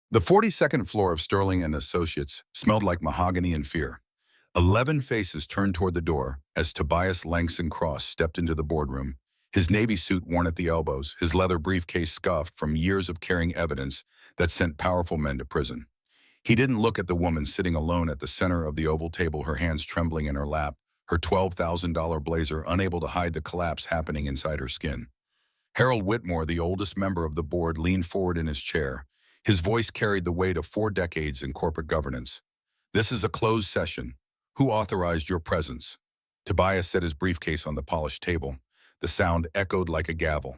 The 42nd floor of Sterling and Associates smelled like mahogany and fear. 11 faces turned toward the door as Tobias Langston Cross stepped into the boardroom, his navy suit worn at the elbows, his leather briefcase scuffed from years of carrying evidence that sent powerful men to prison. He didn't look at the woman sitting alone at the center of the oval table, her hands trembling in her lap, her $12,000 blazer unable to hide the collapse happening inside her skin. Harold Whitmore, the oldest member of the board, leaned forward in his chair. His voice carried the weight of 4 decades in corporate governance. "This is a closed session. Who authorized your presence?" Tobias set his briefcase on the polished table. The sound echoed like a gavel.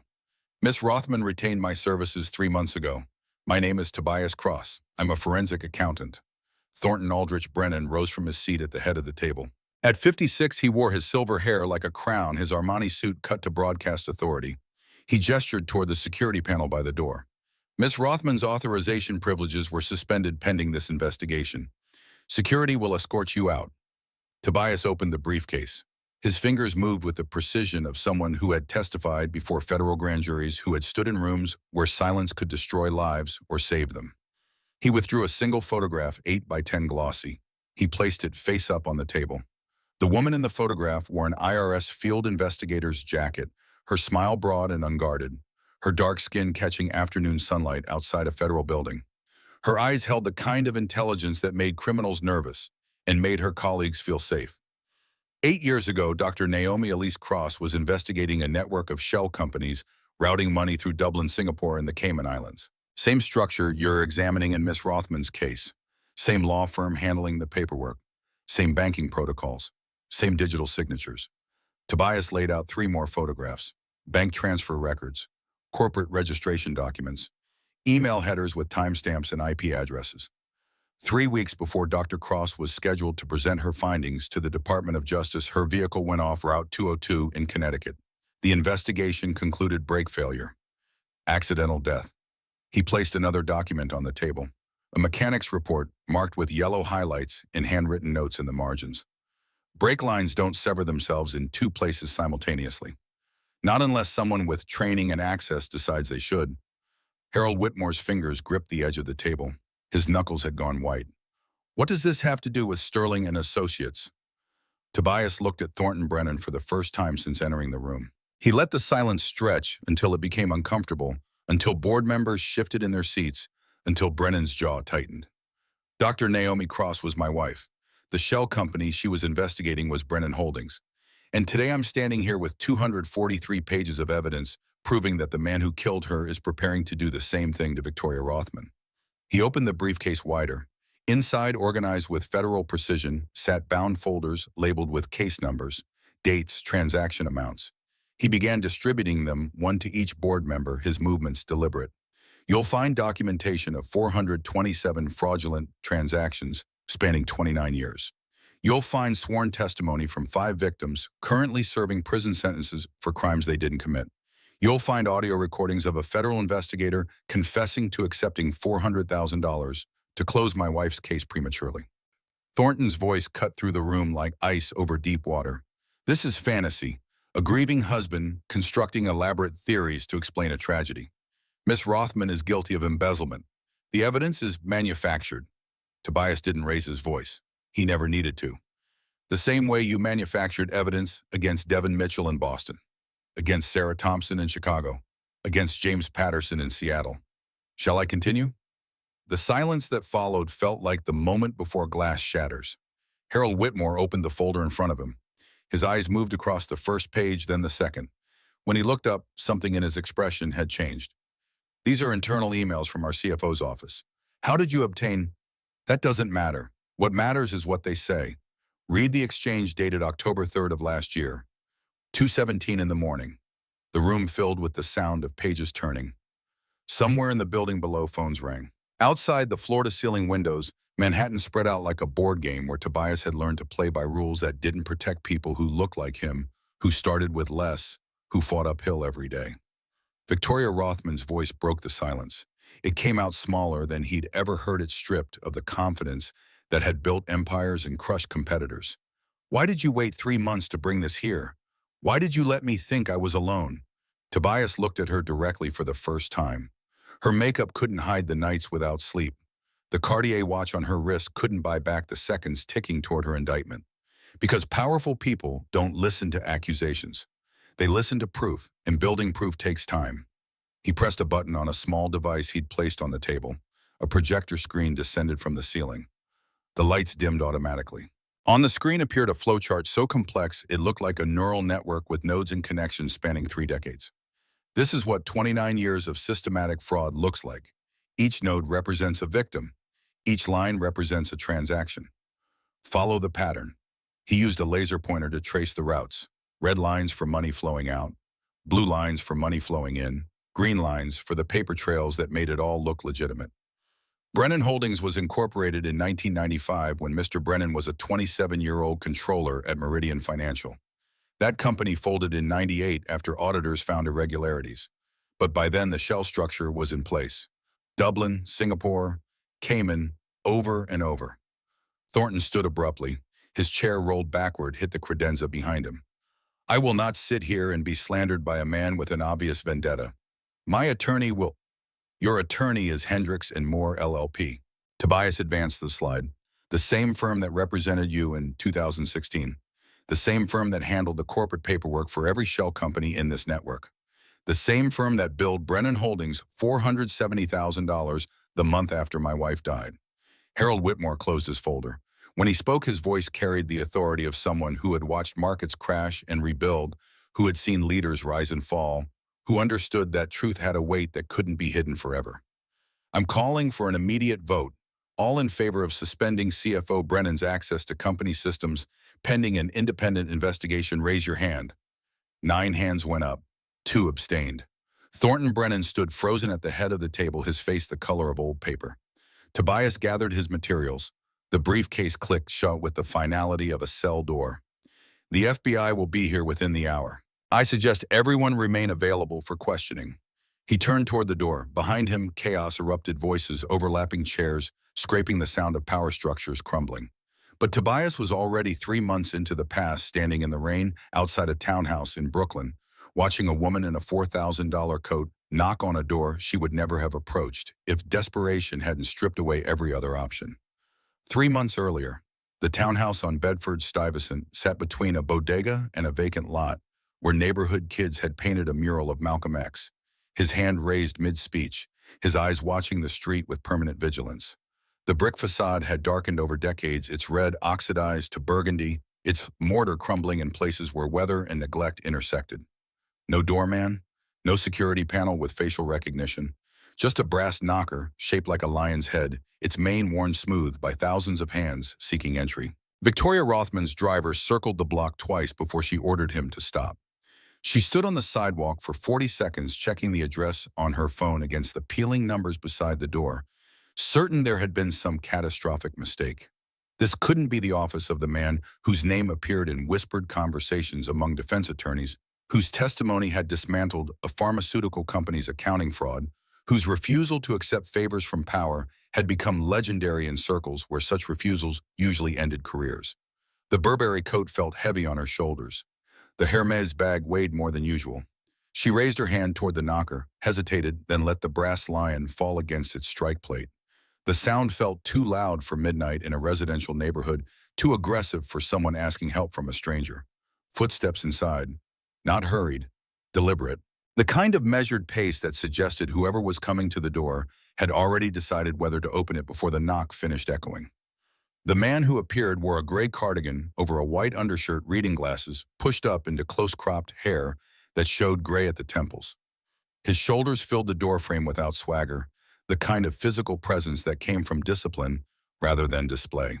"Miss Rothman retained my services 3 months ago. My name is Tobias Cross. I'm a forensic accountant." Thornton Aldrich Brennan rose from his seat at the head of the table. At 56, he wore his silver hair like a crown, his Armani suit cut to broadcast authority. He gestured toward the security panel by the door. "Miss Rothman's authorization privileges were suspended pending this investigation. Security will escort you out." Tobias opened the briefcase. His fingers moved with the precision of someone who had testified before federal grand juries, who had stood in rooms where silence could destroy lives or save them. He withdrew a single photograph, 8 by 10 glossy. He placed it face up on the table. The woman in the photograph wore an IRS field investigator's jacket, her smile broad and unguarded, her dark skin catching afternoon sunlight outside a federal building. Her eyes held the kind of intelligence that made criminals nervous and made her colleagues feel safe. 8 years ago, Dr. Naomi Elise Cross was investigating a network of shell companies routing money through Dublin, Singapore, and the Cayman Islands. Same structure you're examining in Miss Rothman's case. Same law firm handling the paperwork. Same banking protocols. Same digital signatures. Tobias laid out 3 more photographs: bank transfer records, corporate registration documents, email headers with timestamps and IP addresses. 3 weeks before Dr. Cross was scheduled to present her findings to the Department of Justice, her vehicle went off Route 202 in Connecticut. The investigation concluded brake failure. Accidental death. He placed another document on the table, a mechanic's report marked with yellow highlights and handwritten notes in the margins. Brake lines don't sever themselves in 2 places simultaneously. Not unless someone with training and access decides they should. Harold Whitmore's fingers gripped the edge of the table. His knuckles had gone white. "What does this have to do with Sterling and Associates?" Tobias looked at Thornton Brennan for the first time since entering the room. He let the silence stretch until it became uncomfortable, until board members shifted in their seats, until Brennan's jaw tightened. "Dr. Naomi Cross was my wife. The shell company she was investigating was Brennan Holdings. And today I'm standing here with 243 pages of evidence proving that the man who killed her is preparing to do the same thing to Victoria Rothman." He opened the briefcase wider. Inside, organized with federal precision, sat bound folders labeled with case numbers, dates, transaction amounts. He began distributing them, one to each board member, his movements deliberate. "You'll find documentation of 427 fraudulent transactions spanning 29 years. You'll find sworn testimony from 5 victims currently serving prison sentences for crimes they didn't commit. You'll find audio recordings of a federal investigator confessing to accepting $400,000 to close my wife's case prematurely." Thornton's voice cut through the room like ice over deep water. "This is fantasy, a grieving husband constructing elaborate theories to explain a tragedy. Miss Rothman is guilty of embezzlement. The evidence is manufactured." Tobias didn't raise his voice. He never needed to. "The same way you manufactured evidence against Devin Mitchell in Boston, against Sarah Thompson in Chicago, against James Patterson in Seattle. Shall I continue?" The silence that followed felt like the moment before glass shatters. Harold Whitmore opened the folder in front of him. His eyes moved across the first page, then the second. When he looked up, something in his expression had changed. "These are internal emails from our CFO's office. How did you obtain—" "That doesn't matter. What matters is what they say. Read the exchange dated October 3rd of last year. 2:17 in the morning." The room filled with the sound of pages turning. Somewhere in the building below, phones rang. Outside the floor-to-ceiling windows, Manhattan spread out like a board game where Tobias had learned to play by rules that didn't protect people who looked like him, who started with less, who fought uphill every day. Victoria Rothman's voice broke the silence. It came out smaller than he'd ever heard it, stripped of the confidence that had built empires and crushed competitors. "Why did you wait 3 months to bring this here? Why did you let me think I was alone?" Tobias looked at her directly for the first time. Her makeup couldn't hide the nights without sleep. The Cartier watch on her wrist couldn't buy back the seconds ticking toward her indictment. Because powerful people don't listen to accusations. They listen to proof, and building proof takes time. He pressed a button on a small device he'd placed on the table. A projector screen descended from the ceiling. The lights dimmed automatically. On the screen appeared a flowchart so complex it looked like a neural network with nodes and connections spanning 3 decades. This is what 29 years of systematic fraud looks like. Each node represents a victim. Each line represents a transaction. Follow the pattern. He used a laser pointer to trace the routes. Red lines for money flowing out, blue lines for money flowing in, green lines for the paper trails that made it all look legitimate. Brennan Holdings was incorporated in 1995 when Mr. Brennan was a 27-year-old controller at Meridian Financial. That company folded in '98 after auditors found irregularities. But by then the shell structure was in place. Dublin, Singapore, Cayman, over and over. Thornton stood abruptly. His chair rolled backward, hit the credenza behind him. I will not sit here and be slandered by a man with an obvious vendetta. My attorney will... Your attorney is Hendricks and Moore LLP. Tobias advanced the slide. The same firm that represented you in 2016. The same firm that handled the corporate paperwork for every shell company in this network. The same firm that billed Brennan Holdings $470,000 the month after my wife died. Harold Whitmore closed his folder. When he spoke, his voice carried the authority of someone who had watched markets crash and rebuild, who had seen leaders rise and fall, who understood that truth had a weight that couldn't be hidden forever. I'm calling for an immediate vote. All in favor of suspending CFO Brennan's access to company systems pending an independent investigation, raise your hand. 9 hands went up. 2 abstained. Thornton Brennan stood frozen at the head of the table, his face the color of old paper. Tobias gathered his materials. The briefcase clicked shut with the finality of a cell door. The FBI will be here within the hour. I suggest everyone remain available for questioning. He turned toward the door. Behind him, chaos erupted, voices, overlapping chairs, scraping the sound of power structures crumbling. But Tobias was already 3 months into the past, standing in the rain outside a townhouse in Brooklyn, watching a woman in a $4,000 coat knock on a door she would never have approached if desperation hadn't stripped away every other option. 3 months earlier, the townhouse on Bedford-Stuyvesant sat between a bodega and a vacant lot where neighborhood kids had painted a mural of Malcolm X, his hand raised mid-speech, his eyes watching the street with permanent vigilance. The brick facade had darkened over decades, its red oxidized to burgundy, its mortar crumbling in places where weather and neglect intersected. No doorman, no security panel with facial recognition, just a brass knocker shaped like a lion's head, its mane worn smooth by thousands of hands seeking entry. Victoria Rothman's driver circled the block twice before she ordered him to stop. She stood on the sidewalk for 40 seconds, checking the address on her phone against the peeling numbers beside the door, certain there had been some catastrophic mistake. This couldn't be the office of the man whose name appeared in whispered conversations among defense attorneys, whose testimony had dismantled a pharmaceutical company's accounting fraud, whose refusal to accept favors from power had become legendary in circles where such refusals usually ended careers. The Burberry coat felt heavy on her shoulders. The Hermes bag weighed more than usual. She raised her hand toward the knocker, hesitated, then let the brass lion fall against its strike plate. The sound felt too loud for midnight in a residential neighborhood, too aggressive for someone asking help from a stranger. Footsteps inside. Not hurried, deliberate. The kind of measured pace that suggested whoever was coming to the door had already decided whether to open it before the knock finished echoing. The man who appeared wore a gray cardigan over a white undershirt, reading glasses pushed up into close-cropped hair that showed gray at the temples. His shoulders filled the doorframe without swagger, the kind of physical presence that came from discipline rather than display.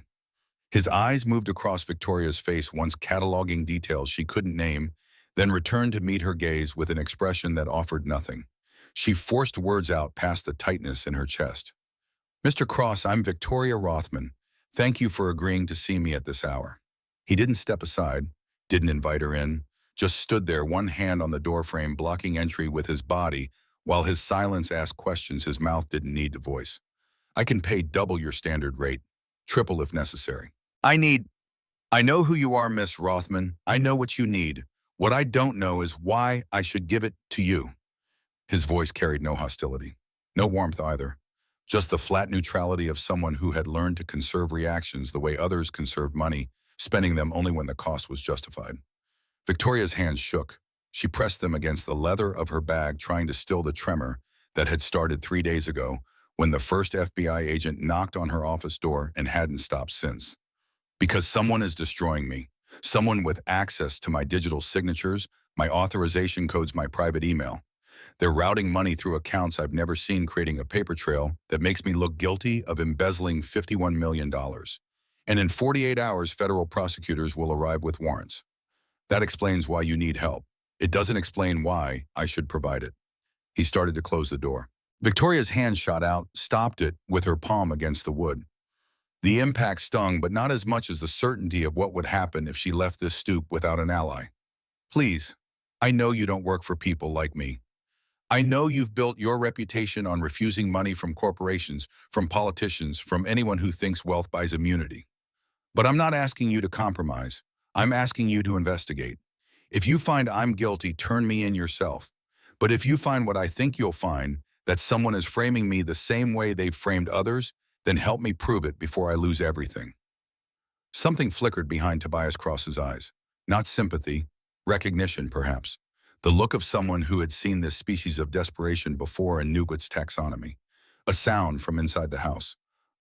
His eyes moved across Victoria's face, once cataloging details she couldn't name, then returned to meet her gaze with an expression that offered nothing. She forced words out past the tightness in her chest. Mr. Cross, I'm Victoria Rothman. Thank you for agreeing to see me at this hour. He didn't step aside, didn't invite her in, just stood there, one hand on the doorframe blocking entry with his body, while his silence asked questions his mouth didn't need to voice. I can pay double your standard rate, triple if necessary. I know who you are, Miss Rothman. I know what you need. What I don't know is why I should give it to you. His voice carried no hostility. No warmth either. Just the flat neutrality of someone who had learned to conserve reactions the way others conserved money, spending them only when the cost was justified. Victoria's hands shook. She pressed them against the leather of her bag, trying to still the tremor that had started 3 days ago when the first FBI agent knocked on her office door and hadn't stopped since. Because someone is destroying me. Someone with access to my digital signatures, my authorization codes, my private email. They're routing money through accounts I've never seen, creating a paper trail that makes me look guilty of embezzling $51 million. And in 48 hours, federal prosecutors will arrive with warrants. That explains why you need help. It doesn't explain why I should provide it. He started to close the door. Victoria's hand shot out, stopped it with her palm against the wood. The impact stung, but not as much as the certainty of what would happen if she left this stoop without an ally. Please, I know you don't work for people like me. I know you've built your reputation on refusing money from corporations, from politicians, from anyone who thinks wealth buys immunity. But I'm not asking you to compromise. I'm asking you to investigate. If you find I'm guilty, turn me in yourself. But if you find what I think you'll find, that someone is framing me the same way they've framed others, then help me prove it before I lose everything. Something flickered behind Tobias Cross's eyes. Not sympathy, recognition perhaps. The look of someone who had seen this species of desperation before in Newgood's taxonomy. A sound from inside the house.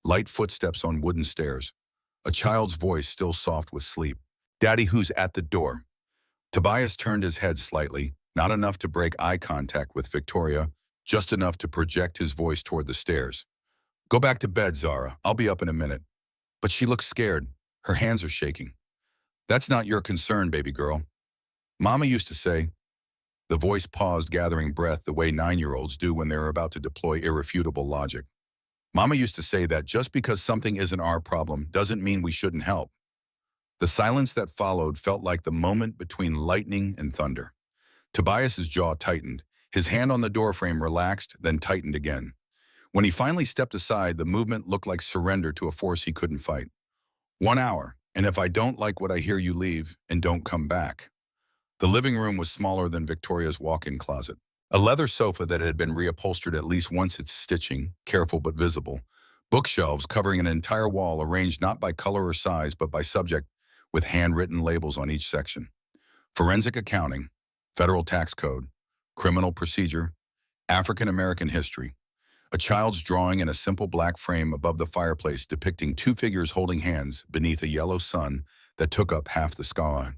Light footsteps on wooden stairs. A child's voice still soft with sleep. Daddy, who's at the door? Tobias turned his head slightly, not enough to break eye contact with Victoria, just enough to project his voice toward the stairs. Go back to bed, Zara. I'll be up in a minute. But she looks scared. Her hands are shaking. That's not your concern, baby girl. Mama used to say. The voice paused, gathering breath the way 9-year-olds do when they're about to deploy irrefutable logic. Mama used to say that just because something isn't our problem doesn't mean we shouldn't help. The silence that followed felt like the moment between lightning and thunder. Tobias's jaw tightened. His hand on the doorframe relaxed, then tightened again. When he finally stepped aside, the movement looked like surrender to a force he couldn't fight. 1 hour, and if I don't like what I hear, you leave and don't come back. The living room was smaller than Victoria's walk-in closet. A leather sofa that had been reupholstered at least once, its stitching, careful but visible. Bookshelves covering an entire wall, arranged not by color or size but by subject, with handwritten labels on each section. Forensic accounting, federal tax code, criminal procedure, African American history. A child's drawing in a simple black frame above the fireplace depicting 2 figures holding hands beneath a yellow sun that took up half the sky.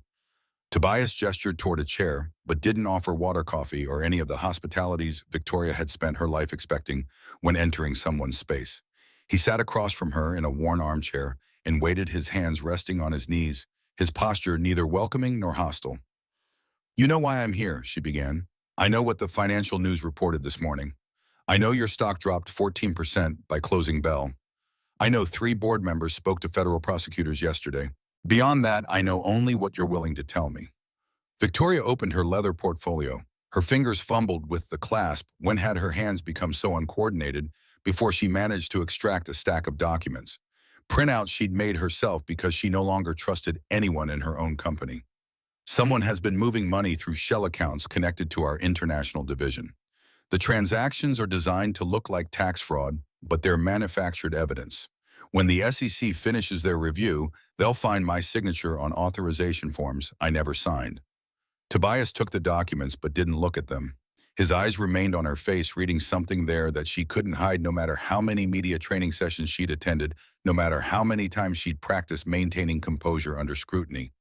Tobias gestured toward a chair, but didn't offer water, coffee, or any of the hospitalities Victoria had spent her life expecting when entering someone's space. He sat across from her in a worn armchair and waited, his hands resting on his knees, his posture neither welcoming nor hostile. You know why I'm here, she began. I know what the financial news reported this morning. I know your stock dropped 14% by closing bell. I know 3 board members spoke to federal prosecutors yesterday. Beyond that, I know only what you're willing to tell me. Victoria opened her leather portfolio. Her fingers fumbled with the clasp. When had her hands become so uncoordinated before she managed to extract a stack of documents? Printouts she'd made herself because she no longer trusted anyone in her own company. Someone has been moving money through shell accounts connected to our international division. The transactions are designed to look like tax fraud, but they're manufactured evidence. When the SEC finishes their review, they'll find my signature on authorization forms I never signed. Tobias took the documents but didn't look at them. His eyes remained on her face, reading something there that she couldn't hide, no matter how many media training sessions she'd attended, no matter how many times she'd practiced maintaining composure under scrutiny.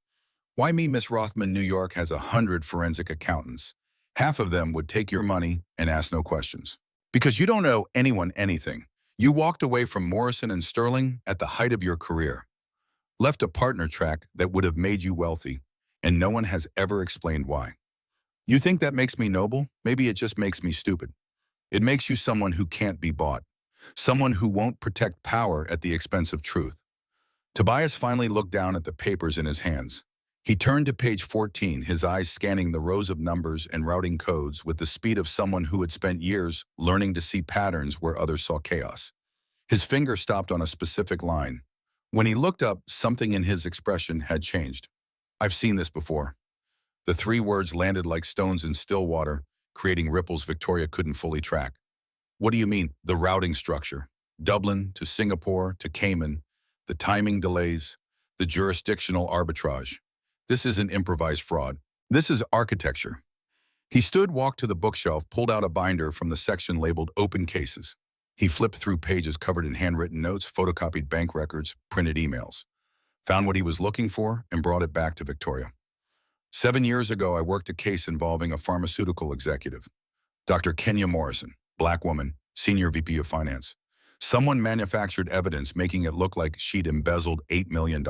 Why me? Miss Rothman, New York has 100 forensic accountants. Half of them would take your money and ask no questions. Because you don't owe anyone anything. You walked away from Morrison and Sterling at the height of your career. Left a partner track that would have made you wealthy, and no one has ever explained why. You think that makes me noble? Maybe it just makes me stupid. It makes you someone who can't be bought. Someone who won't protect power at the expense of truth. Tobias finally looked down at the papers in his hands. He turned to page 14, his eyes scanning the rows of numbers and routing codes with the speed of someone who had spent years learning to see patterns where others saw chaos. His finger stopped on a specific line. When he looked up, something in his expression had changed. I've seen this before. The 3 words landed like stones in still water, creating ripples Victoria couldn't fully track. What do you mean, the routing structure? Dublin to Singapore to Cayman, the timing delays, the jurisdictional arbitrage. This isn't improvised fraud. This is architecture. He stood, walked to the bookshelf, pulled out a binder from the section labeled Open Cases. He flipped through pages covered in handwritten notes, photocopied bank records, printed emails, found what he was looking for, and brought it back to Victoria. 7 years ago, I worked a case involving a pharmaceutical executive, Dr. Kenya Morrison, black woman, senior VP of finance. Someone manufactured evidence making it look like she'd embezzled $8 million.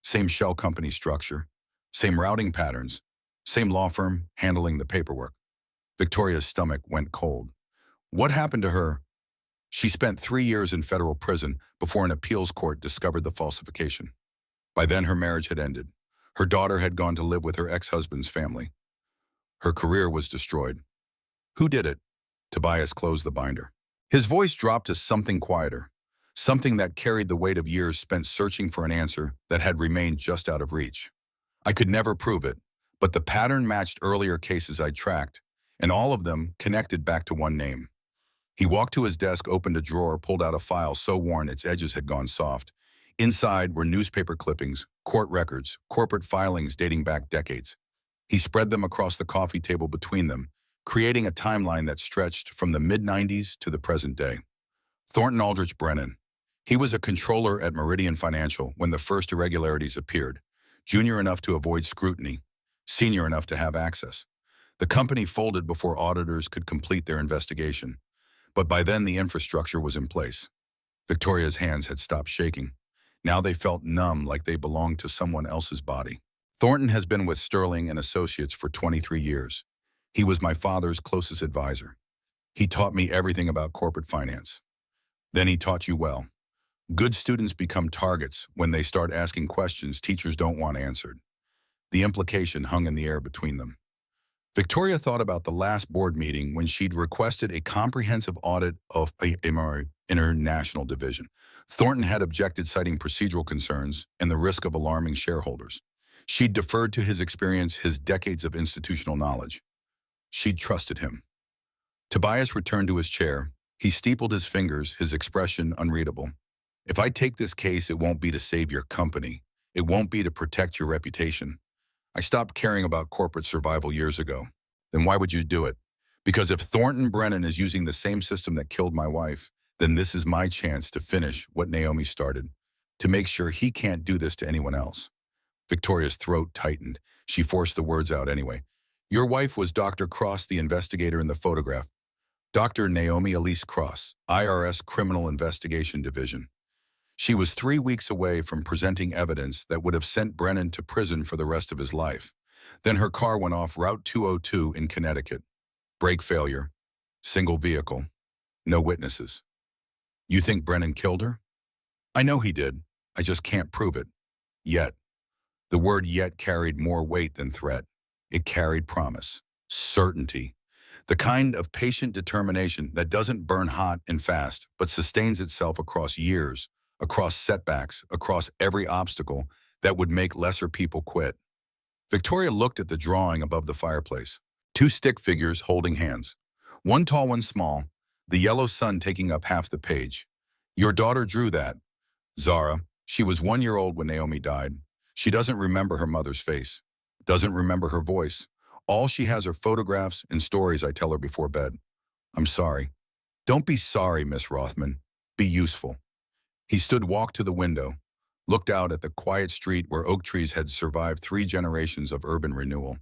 Same shell company structure, same routing patterns, same law firm handling the paperwork. Victoria's stomach went cold. What happened to her? She spent 3 years in federal prison before an appeals court discovered the falsification. By then, her marriage had ended. Her daughter had gone to live with her ex-husband's family. Her career was destroyed. Who did it? Tobias closed the binder. His voice dropped to something quieter, something that carried the weight of years spent searching for an answer that had remained just out of reach. I could never prove it, but the pattern matched earlier cases I tracked, and all of them connected back to one name. He walked to his desk, opened a drawer, pulled out a file so worn its edges had gone soft. Inside were newspaper clippings, court records, corporate filings dating back decades. He spread them across the coffee table between them, creating a timeline that stretched from the mid-90s to the present day. Thornton Aldrich Brennan. He was a controller at Meridian Financial when the first irregularities appeared, junior enough to avoid scrutiny, senior enough to have access. The company folded before auditors could complete their investigation, but by then the infrastructure was in place. Victoria's hands had stopped shaking. Now they felt numb, like they belonged to someone else's body. Thornton has been with Sterling and Associates for 23 years. He was my father's closest advisor. He taught me everything about corporate finance. Then he taught you well. Good students become targets when they start asking questions teachers don't want answered. The implication hung in the air between them. Victoria thought about the last board meeting when she'd requested a comprehensive audit of a international division. Thornton had objected, citing procedural concerns and the risk of alarming shareholders. She'd deferred to his experience, his decades of institutional knowledge. She'd trusted him. Tobias returned to his chair. He steepled his fingers, his expression unreadable. If I take this case, it won't be to save your company. It won't be to protect your reputation. I stopped caring about corporate survival years ago. Then why would you do it? Because if Thornton Brennan is using the same system that killed my wife, then this is my chance to finish what Naomi started, to make sure he can't do this to anyone else. Victoria's throat tightened. She forced the words out anyway. Your wife was Dr. Cross, the investigator in the photograph. Dr. Naomi Elise Cross, IRS Criminal Investigation Division. She was 3 weeks away from presenting evidence that would have sent Brennan to prison for the rest of his life. Then her car went off Route 202 in Connecticut. Brake failure. Single vehicle. No witnesses. You think Brennan killed her? I know he did. I just can't prove it. Yet. The word yet carried more weight than threat. It carried promise. Certainty. The kind of patient determination that doesn't burn hot and fast, but sustains itself across years, across setbacks, across every obstacle that would make lesser people quit. Victoria looked at the drawing above the fireplace. 2 stick figures holding hands. One tall, one small, the yellow sun taking up half the page. Your daughter drew that. Zara, she was 1 year old when Naomi died. She doesn't remember her mother's face, doesn't remember her voice. All she has are photographs and stories I tell her before bed. I'm sorry. Don't be sorry, Miss Rothman. Be useful. He stood, walked to the window, looked out at the quiet street where oak trees had survived 3 generations of urban renewal.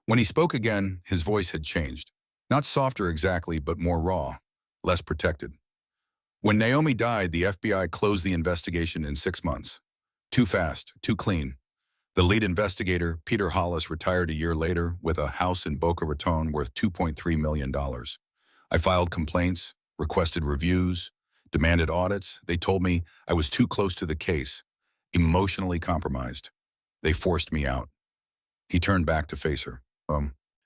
When he spoke again, his voice had changed. Not softer exactly, but more raw, less protected. When Naomi died, the FBI closed the investigation in 6 months. Too fast, too clean. The lead investigator, Peter Hollis, retired a year later with a house in Boca Raton worth $2.3 million. I filed complaints, requested reviews, demanded audits. They told me I was too close to the case, emotionally compromised. They forced me out. He turned back to face her.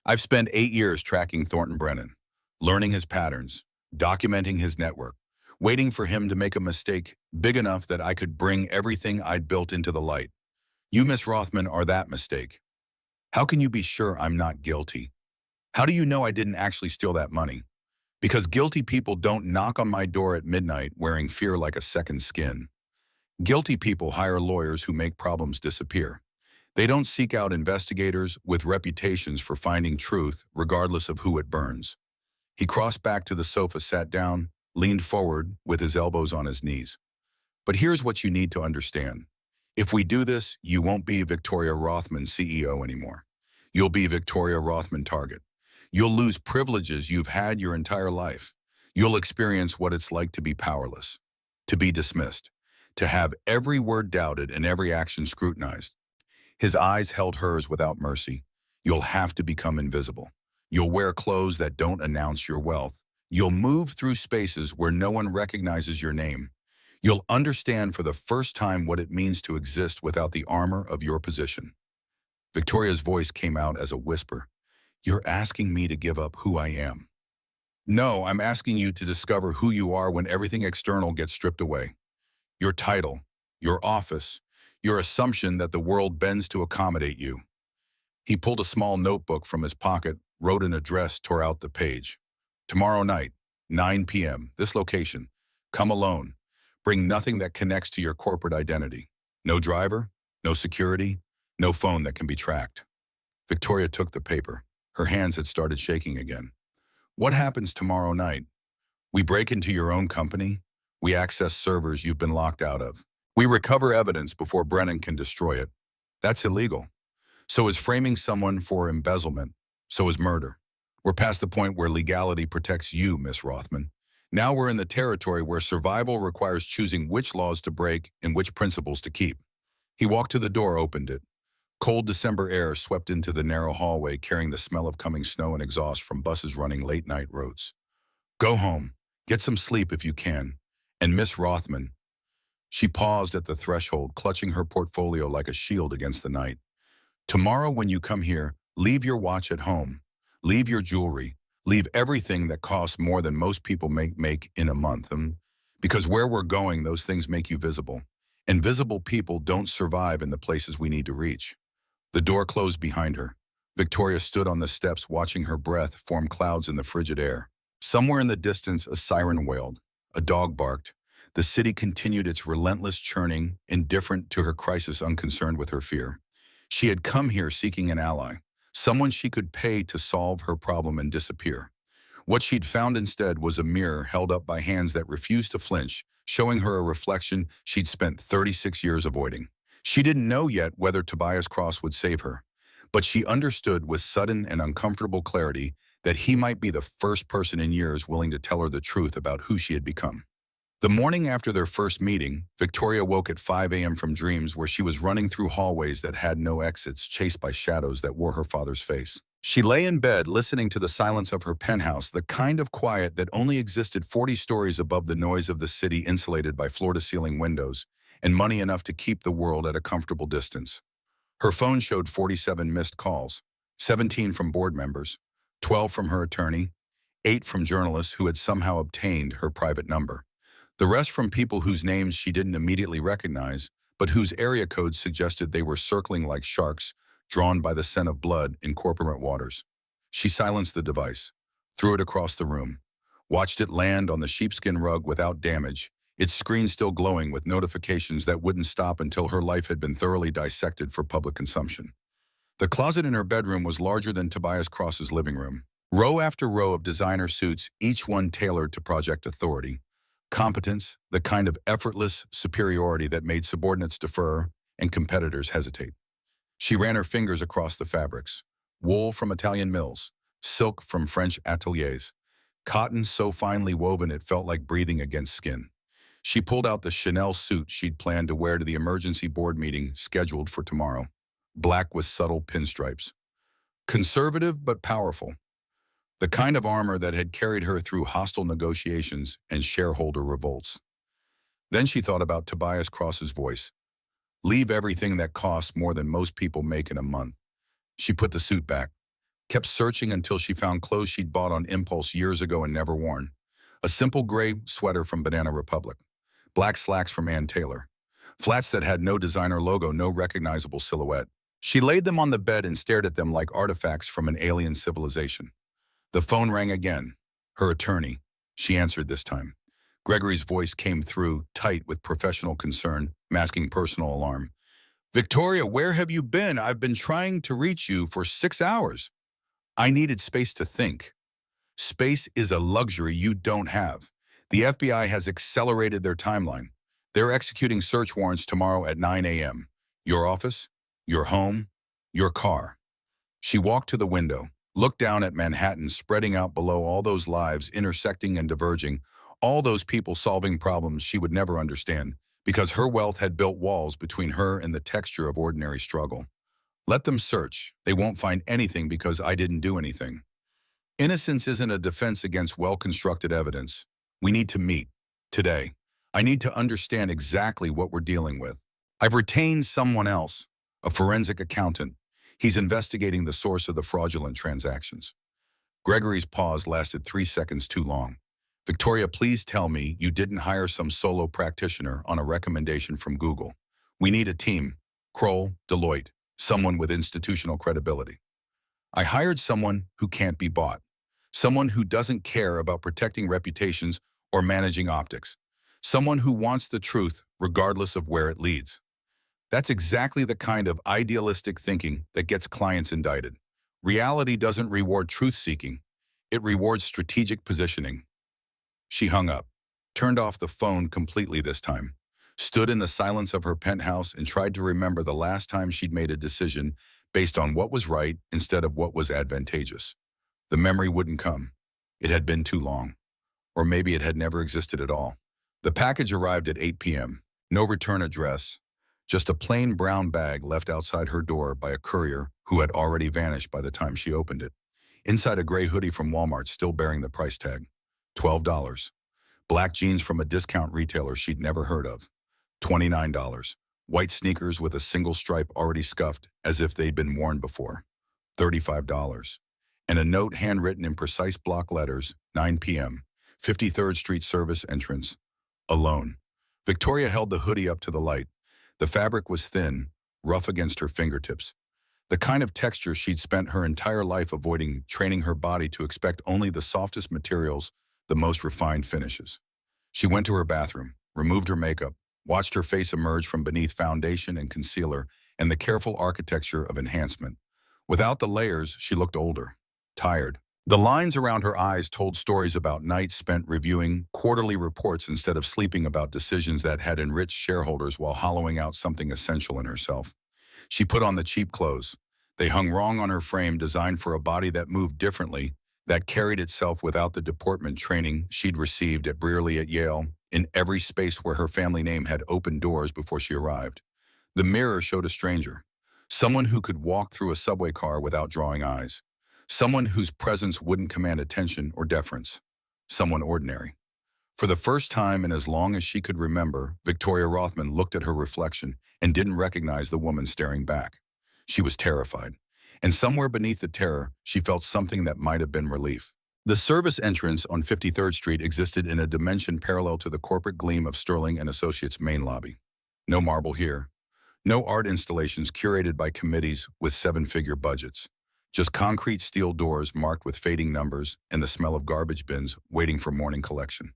I've spent 8 years tracking Thornton Brennan, learning his patterns, documenting his network, waiting for him to make a mistake big enough that I could bring everything I'd built into the light. You, Miss Rothman, are that mistake. How can you be sure I'm not guilty? How do you know I didn't actually steal that money? Because guilty people don't knock on my door at midnight wearing fear like a second skin. Guilty people hire lawyers who make problems disappear. They don't seek out investigators with reputations for finding truth, regardless of who it burns. He crossed back to the sofa, sat down, leaned forward with his elbows on his knees. But here's what you need to understand. If we do this, you won't be Victoria Rothman CEO anymore. You'll be Victoria Rothman target. You'll lose privileges you've had your entire life. You'll experience what it's like to be powerless, to be dismissed, to have every word doubted and every action scrutinized. His eyes held hers without mercy. You'll have to become invisible. You'll wear clothes that don't announce your wealth. You'll move through spaces where no one recognizes your name. You'll understand for the first time what it means to exist without the armor of your position. Victoria's voice came out as a whisper. You're asking me to give up who I am. No, I'm asking you to discover who you are when everything external gets stripped away. Your title, your office, your assumption that the world bends to accommodate you. He pulled a small notebook from his pocket, wrote an address, tore out the page. Tomorrow night, 9 p.m., this location. Come alone. Bring nothing that connects to your corporate identity. No driver, no security, no phone that can be tracked. Victoria took the paper. Her hands had started shaking again. What happens tomorrow night? We break into your own company. We access servers you've been locked out of. We recover evidence before Brennan can destroy it. That's illegal. So is framing someone for embezzlement. So is murder. We're past the point where legality protects you, Miss Rothman. Now we're in the territory where survival requires choosing which laws to break and which principles to keep. He walked to the door, opened it. Cold December air swept into the narrow hallway, carrying the smell of coming snow and exhaust from buses running late-night routes. Go home. Get some sleep if you can. And Miss Rothman. She paused at the threshold, clutching her portfolio like a shield against the night. Tomorrow when you come here, leave your watch at home. Leave your jewelry. Leave everything that costs more than most people make in a month. Because where we're going, those things make you visible. And visible people don't survive in the places we need to reach. The door closed behind her. Victoria stood on the steps, watching her breath form clouds in the frigid air. Somewhere in the distance, a siren wailed. A dog barked. The city continued its relentless churning, indifferent to her crisis, unconcerned with her fear. She had come here seeking an ally, someone she could pay to solve her problem and disappear. What she'd found instead was a mirror held up by hands that refused to flinch, showing her a reflection she'd spent 36 years avoiding. She didn't know yet whether Tobias Cross would save her, but she understood with sudden and uncomfortable clarity that he might be the first person in years willing to tell her the truth about who she had become. The morning after their first meeting, Victoria woke at 5 a.m. from dreams where she was running through hallways that had no exits, chased by shadows that wore her father's face. She lay in bed, listening to the silence of her penthouse, the kind of quiet that only existed 40 stories above the noise of the city, insulated by floor-to-ceiling windows, and money enough to keep the world at a comfortable distance. Her phone showed 47 missed calls, 17 from board members, 12 from her attorney, 8 from journalists who had somehow obtained her private number. The rest from people whose names she didn't immediately recognize, but whose area codes suggested they were circling like sharks, drawn by the scent of blood in corporate waters. She silenced the device, threw it across the room, watched it land on the sheepskin rug without damage, its screen still glowing with notifications that wouldn't stop until her life had been thoroughly dissected for public consumption. The closet in her bedroom was larger than Tobias Cross's living room. Row after row of designer suits, each one tailored to project authority. Competence, the kind of effortless superiority that made subordinates defer and competitors hesitate. She ran her fingers across the fabrics. Wool from Italian mills, silk from French ateliers, cotton so finely woven it felt like breathing against skin. She pulled out the Chanel suit she'd planned to wear to the emergency board meeting scheduled for tomorrow, black with subtle pinstripes. Conservative but powerful. The kind of armor that had carried her through hostile negotiations and shareholder revolts. Then she thought about Tobias Cross's voice. Leave everything that costs more than most people make in a month. She put the suit back, kept searching until she found clothes she'd bought on impulse years ago and never worn. A simple gray sweater from Banana Republic, black slacks from Ann Taylor, flats that had no designer logo, no recognizable silhouette. She laid them on the bed and stared at them like artifacts from an alien civilization. The phone rang again. Her attorney. She answered this time. Gregory's voice came through, tight with professional concern, masking personal alarm. Victoria, where have you been? I've been trying to reach you for 6 hours. I needed space to think. Space is a luxury you don't have. The FBI has accelerated their timeline. They're executing search warrants tomorrow at 9 a.m. Your office, your home, your car. She walked to the window, looked down at Manhattan spreading out below, all those lives intersecting and diverging, all those people solving problems she would never understand, because her wealth had built walls between her and the texture of ordinary struggle. Let them search. They won't find anything because I didn't do anything. Innocence isn't a defense against well-constructed evidence. We need to meet. Today. I need to understand exactly what we're dealing with. I've retained someone else, a forensic accountant. He's investigating the source of the fraudulent transactions. Gregory's pause lasted 3 seconds too long. Victoria, please tell me you didn't hire some solo practitioner on a recommendation from Google. We need a team. Kroll, Deloitte, someone with institutional credibility. I hired someone who can't be bought. Someone who doesn't care about protecting reputations or managing optics. Someone who wants the truth regardless of where it leads. That's exactly the kind of idealistic thinking that gets clients indicted. Reality doesn't reward truth-seeking. It rewards strategic positioning. She hung up, turned off the phone completely this time, stood in the silence of her penthouse and tried to remember the last time she'd made a decision based on what was right instead of what was advantageous. The memory wouldn't come. It had been too long. Or maybe it had never existed at all. The package arrived at 8 p.m. No return address. Just a plain brown bag left outside her door by a courier who had already vanished by the time she opened it. Inside, a gray hoodie from Walmart still bearing the price tag. $12. Black jeans from a discount retailer she'd never heard of. $29. White sneakers with a single stripe already scuffed as if they'd been worn before. $35. And a note handwritten in precise block letters, 9 p.m., 53rd Street Service entrance. Alone. Victoria held the hoodie up to the light. The fabric was thin, rough against her fingertips. The kind of texture she'd spent her entire life avoiding, training her body to expect only the softest materials, the most refined finishes. She went to her bathroom, removed her makeup, watched her face emerge from beneath foundation and concealer and the careful architecture of enhancement. Without the layers, she looked older, tired. The lines around her eyes told stories about nights spent reviewing quarterly reports instead of sleeping, about decisions that had enriched shareholders while hollowing out something essential in herself. She put on the cheap clothes. They hung wrong on her frame, designed for a body that moved differently, that carried itself without the deportment training she'd received at Brearley at Yale, in every space where her family name had opened doors before she arrived. The mirror showed a stranger, someone who could walk through a subway car without drawing eyes, someone whose presence wouldn't command attention or deference, someone ordinary. For the first time in as long as she could remember, Victoria Rothman looked at her reflection and didn't recognize the woman staring back. She was terrified, and somewhere beneath the terror, she felt something that might have been relief. The service entrance on 53rd Street existed in a dimension parallel to the corporate gleam of Sterling and Associates' main lobby. No marble here. No art installations curated by committees with seven-figure budgets. Just concrete steel doors marked with fading numbers and the smell of garbage bins waiting for morning collection.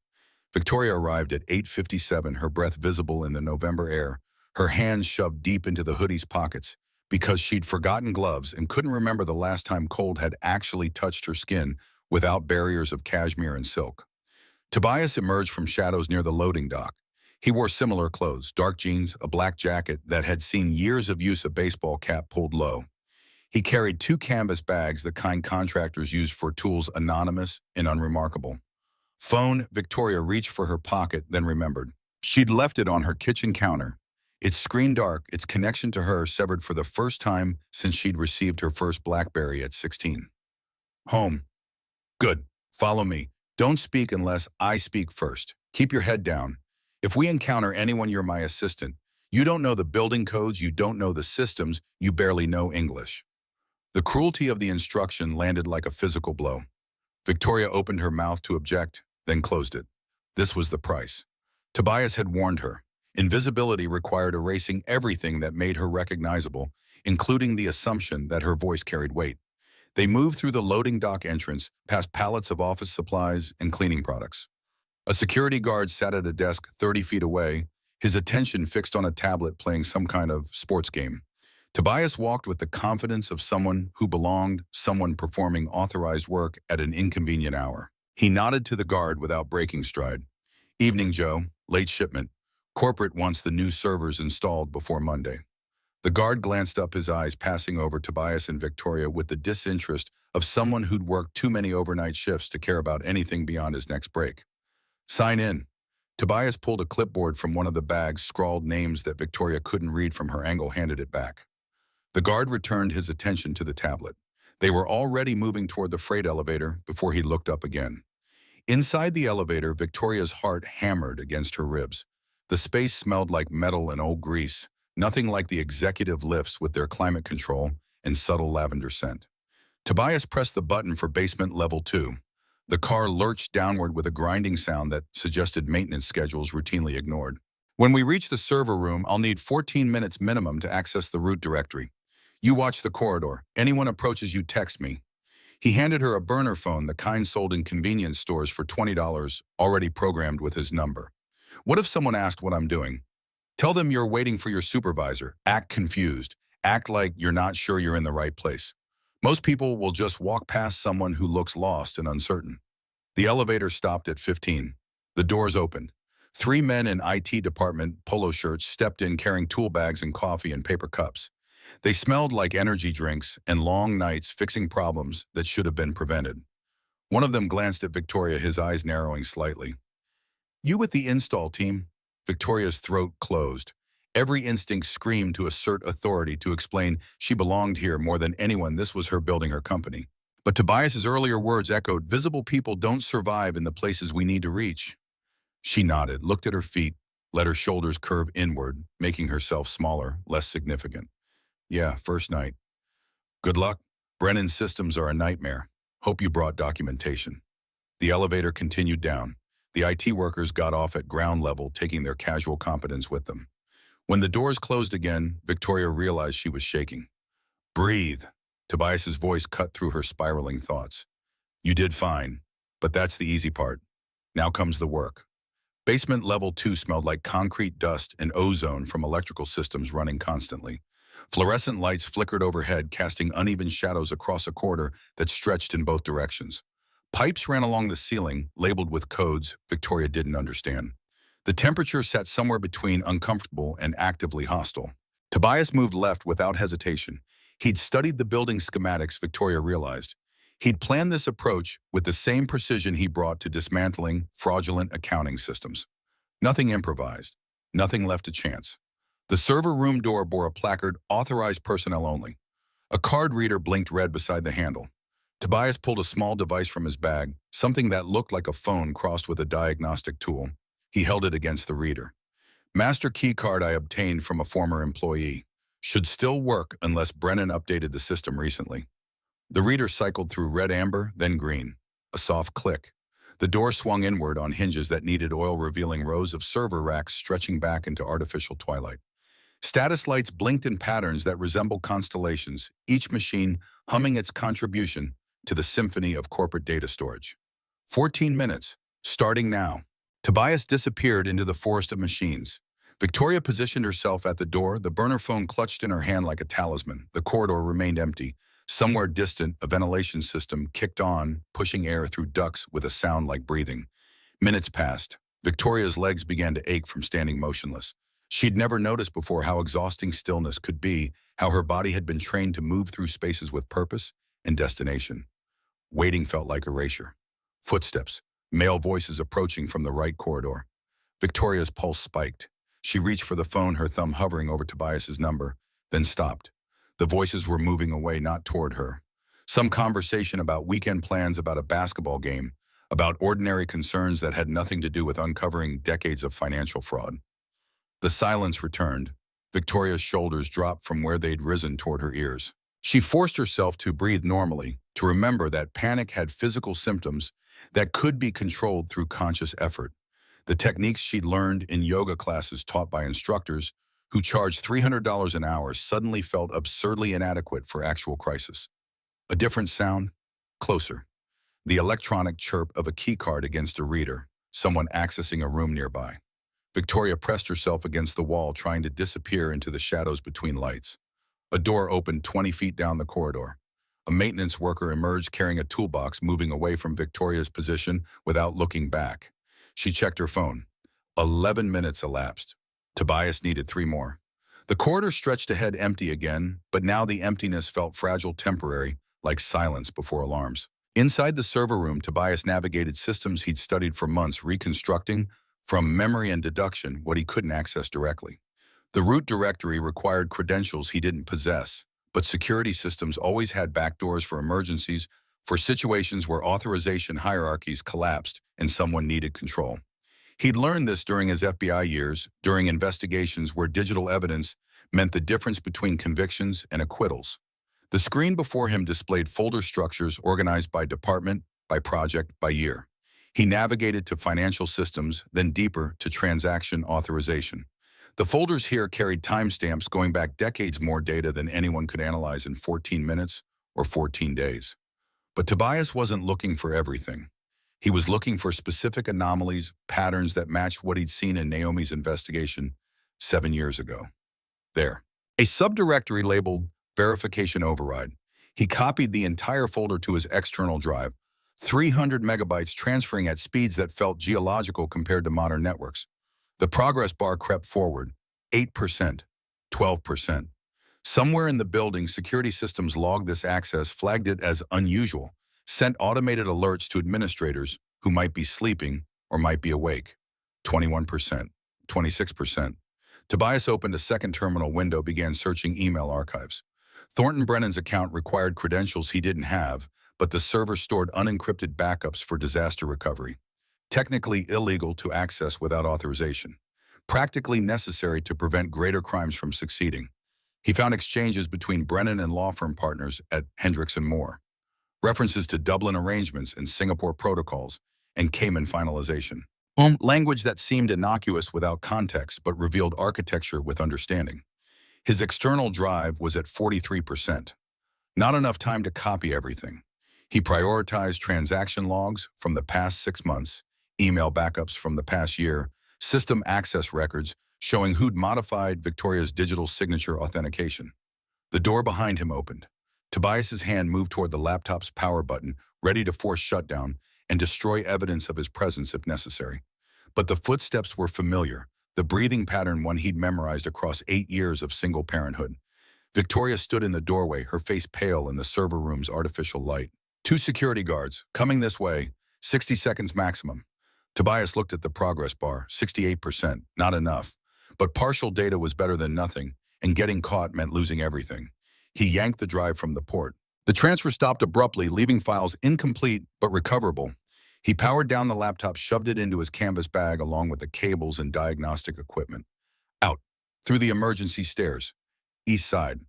Victoria arrived at 8:57, her breath visible in the November air, her hands shoved deep into the hoodie's pockets because she'd forgotten gloves and couldn't remember the last time cold had actually touched her skin without barriers of cashmere and silk. Tobias emerged from shadows near the loading dock. He wore similar clothes, dark jeans, a black jacket that had seen years of use, a baseball cap pulled low. He carried 2 canvas bags, the kind contractors use for tools, anonymous and unremarkable. Phone. Victoria reached for her pocket, then remembered. She'd left it on her kitchen counter. Its screen dark, its connection to her severed for the first time since she'd received her first BlackBerry at 16. Home. Good. Follow me. Don't speak unless I speak first. Keep your head down. If we encounter anyone, you're my assistant. You don't know the building codes, you don't know the systems, you barely know English. The cruelty of the instruction landed like a physical blow. Victoria opened her mouth to object, then closed it. This was the price. Tobias had warned her. Invisibility required erasing everything that made her recognizable, including the assumption that her voice carried weight. They moved through the loading dock entrance, past pallets of office supplies and cleaning products. A security guard sat at a desk 30 feet away, his attention fixed on a tablet playing some kind of sports game. Tobias walked with the confidence of someone who belonged, someone performing authorized work at an inconvenient hour. He nodded to the guard without breaking stride. "Evening, Joe. Late shipment. Corporate wants the new servers installed before Monday." The guard glanced up, his eyes passing over Tobias and Victoria with the disinterest of someone who'd worked too many overnight shifts to care about anything beyond his next break. "Sign in." Tobias pulled a clipboard from one of the bags, scrawled names that Victoria couldn't read from her angle, handed it back. The guard returned his attention to the tablet. They were already moving toward the freight elevator before he looked up again. Inside the elevator, Victoria's heart hammered against her ribs. The space smelled like metal and old grease, nothing like the executive lifts with their climate control and subtle lavender scent. Tobias pressed the button for basement level 2. The car lurched downward with a grinding sound that suggested maintenance schedules routinely ignored. "When we reach the server room, I'll need 14 minutes minimum to access the root directory. You watch the corridor. Anyone approaches you, text me." He handed her a burner phone, the kind sold in convenience stores for $20, already programmed with his number. "What if someone asked what I'm doing? Tell them you're waiting for your supervisor. Act confused. Act like you're not sure you're in the right place. Most people will just walk past someone who looks lost and uncertain." The elevator stopped at 15. The doors opened. 3 men in IT department polo shirts stepped in carrying tool bags and coffee and paper cups. They smelled like energy drinks and long nights fixing problems that should have been prevented. One of them glanced at Victoria, his eyes narrowing slightly. "You with the install team?" Victoria's throat closed. Every instinct screamed to assert authority, to explain she belonged here more than anyone. This was her building, her company. But Tobias's earlier words echoed, "Visible people don't survive in the places we need to reach." She nodded, looked at her feet, let her shoulders curve inward, making herself smaller, less significant. "Yeah, first night. Good luck. Brennan's systems are a nightmare. Hope you brought documentation." The elevator continued down. The IT workers got off at ground level, taking their casual competence with them. When the doors closed again, Victoria realized she was shaking. "Breathe." Tobias's voice cut through her spiraling thoughts. "You did fine, but that's the easy part. Now comes the work." Basement level 2 smelled like concrete dust and ozone from electrical systems running constantly. Fluorescent lights flickered overhead, casting uneven shadows across a corridor that stretched in both directions. Pipes ran along the ceiling, labeled with codes Victoria didn't understand. The temperature sat somewhere between uncomfortable and actively hostile. Tobias moved left without hesitation. He'd studied the building schematics, Victoria realized. He'd planned this approach with the same precision he brought to dismantling fraudulent accounting systems. Nothing improvised, nothing left to chance. The server room door bore a placard, "Authorized personnel only." A card reader blinked red beside the handle. Tobias pulled a small device from his bag, something that looked like a phone crossed with a diagnostic tool. He held it against the reader. "Master key card I obtained from a former employee. Should still work unless Brennan updated the system recently." The reader cycled through red, amber, then green. A soft click. The door swung inward on hinges that needed oil, revealing rows of server racks stretching back into artificial twilight. Status lights blinked in patterns that resembled constellations, each machine humming its contribution to the symphony of corporate data storage. 14 minutes, starting now. Tobias disappeared into the forest of machines. Victoria positioned herself at the door, the burner phone clutched in her hand like a talisman. The corridor remained empty. Somewhere distant, a ventilation system kicked on, pushing air through ducts with a sound like breathing. Minutes passed. Victoria's legs began to ache from standing motionless. She'd never noticed before how exhausting stillness could be, how her body had been trained to move through spaces with purpose and destination. Waiting felt like erasure. Footsteps, male voices approaching from the right corridor. Victoria's pulse spiked. She reached for the phone, her thumb hovering over Tobias's number, then stopped. The voices were moving away, not toward her. Some conversation about weekend plans, about a basketball game, about ordinary concerns that had nothing to do with uncovering decades of financial fraud. The silence returned. Victoria's shoulders dropped from where they'd risen toward her ears. She forced herself to breathe normally, to remember that panic had physical symptoms that could be controlled through conscious effort. The techniques she'd learned in yoga classes taught by instructors who charged $300 an hour suddenly felt absurdly inadequate for actual crisis. A different sound? Closer. The electronic chirp of a keycard against a reader, someone accessing a room nearby. Victoria pressed herself against the wall, trying to disappear into the shadows between lights. A door opened 20 feet down the corridor. A maintenance worker emerged carrying a toolbox, moving away from Victoria's position without looking back. She checked her phone. 11 minutes elapsed. Tobias needed 3 more. The corridor stretched ahead empty again, but now the emptiness felt fragile, temporary, like silence before alarms. Inside the server room, Tobias navigated systems he'd studied for months, reconstructing, from memory and deduction, what he couldn't access directly. The root directory required credentials he didn't possess, but security systems always had backdoors for emergencies, for situations where authorization hierarchies collapsed and someone needed control. He'd learned this during his FBI years, during investigations where digital evidence meant the difference between convictions and acquittals. The screen before him displayed folder structures organized by department, by project, by year. He navigated to financial systems, then deeper to transaction authorization. The folders here carried timestamps going back decades, more data than anyone could analyze in 14 minutes or 14 days. But Tobias wasn't looking for everything. He was looking for specific anomalies, patterns that matched what he'd seen in Naomi's investigation 7 years ago. There. A subdirectory labeled Verification Override. He copied the entire folder to his external drive, 300 megabytes transferring at speeds that felt geological compared to modern networks. The progress bar crept forward, 8%, 12%. Somewhere in the building, security systems logged this access, flagged it as unusual, sent automated alerts to administrators who might be sleeping or might be awake. 21%, 26%. Tobias opened a second terminal window, began searching email archives. Thornton Brennan's account required credentials he didn't have, but the server stored unencrypted backups for disaster recovery. Technically illegal to access without authorization. Practically necessary to prevent greater crimes from succeeding. He found exchanges between Brennan and law firm partners at Hendricks and Moore. References to Dublin arrangements and Singapore protocols and Cayman finalization. Language that seemed innocuous without context but revealed architecture with understanding. His external drive was at 43%. Not enough time to copy everything. He prioritized transaction logs from the past 6 months, email backups from the past year, system access records showing who'd modified Victoria's digital signature authentication. The door behind him opened. Tobias's hand moved toward the laptop's power button, ready to force shutdown and destroy evidence of his presence if necessary. But the footsteps were familiar, the breathing pattern one he'd memorized across 8 years of single parenthood. Victoria stood in the doorway, her face pale in the server room's artificial light. 2 security guards, coming this way, 60 seconds maximum. Tobias looked at the progress bar, 68%, not enough. But partial data was better than nothing, and getting caught meant losing everything. He yanked the drive from the port. The transfer stopped abruptly, leaving files incomplete but recoverable. He powered down the laptop, shoved it into his canvas bag along with the cables and diagnostic equipment. Out, through the emergency stairs. East side.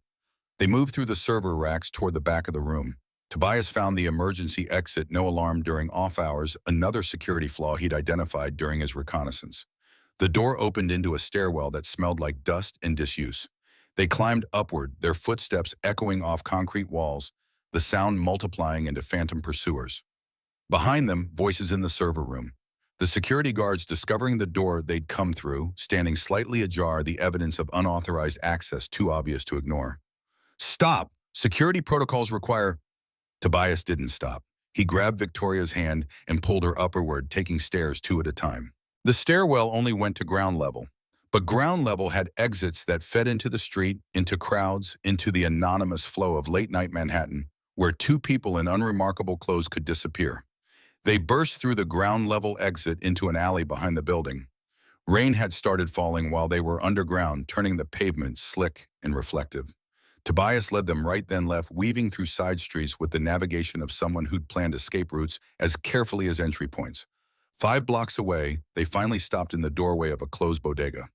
They moved through the server racks toward the back of the room. Tobias found the emergency exit, no alarm during off hours, another security flaw he'd identified during his reconnaissance. The door opened into a stairwell that smelled like dust and disuse. They climbed upward, their footsteps echoing off concrete walls, the sound multiplying into phantom pursuers. Behind them, voices in the server room. The security guards discovering the door they'd come through, standing slightly ajar, the evidence of unauthorized access too obvious to ignore. Stop! Security protocols require... Tobias didn't stop. He grabbed Victoria's hand and pulled her upward, taking stairs 2 at a time. The stairwell only went to ground level, but ground level had exits that fed into the street, into crowds, into the anonymous flow of late-night Manhattan, where 2 people in unremarkable clothes could disappear. They burst through the ground-level exit into an alley behind the building. Rain had started falling while they were underground, turning the pavement slick and reflective. Tobias led them right then left, weaving through side streets with the navigation of someone who'd planned escape routes as carefully as entry points. 5 blocks away, they finally stopped in the doorway of a closed bodega.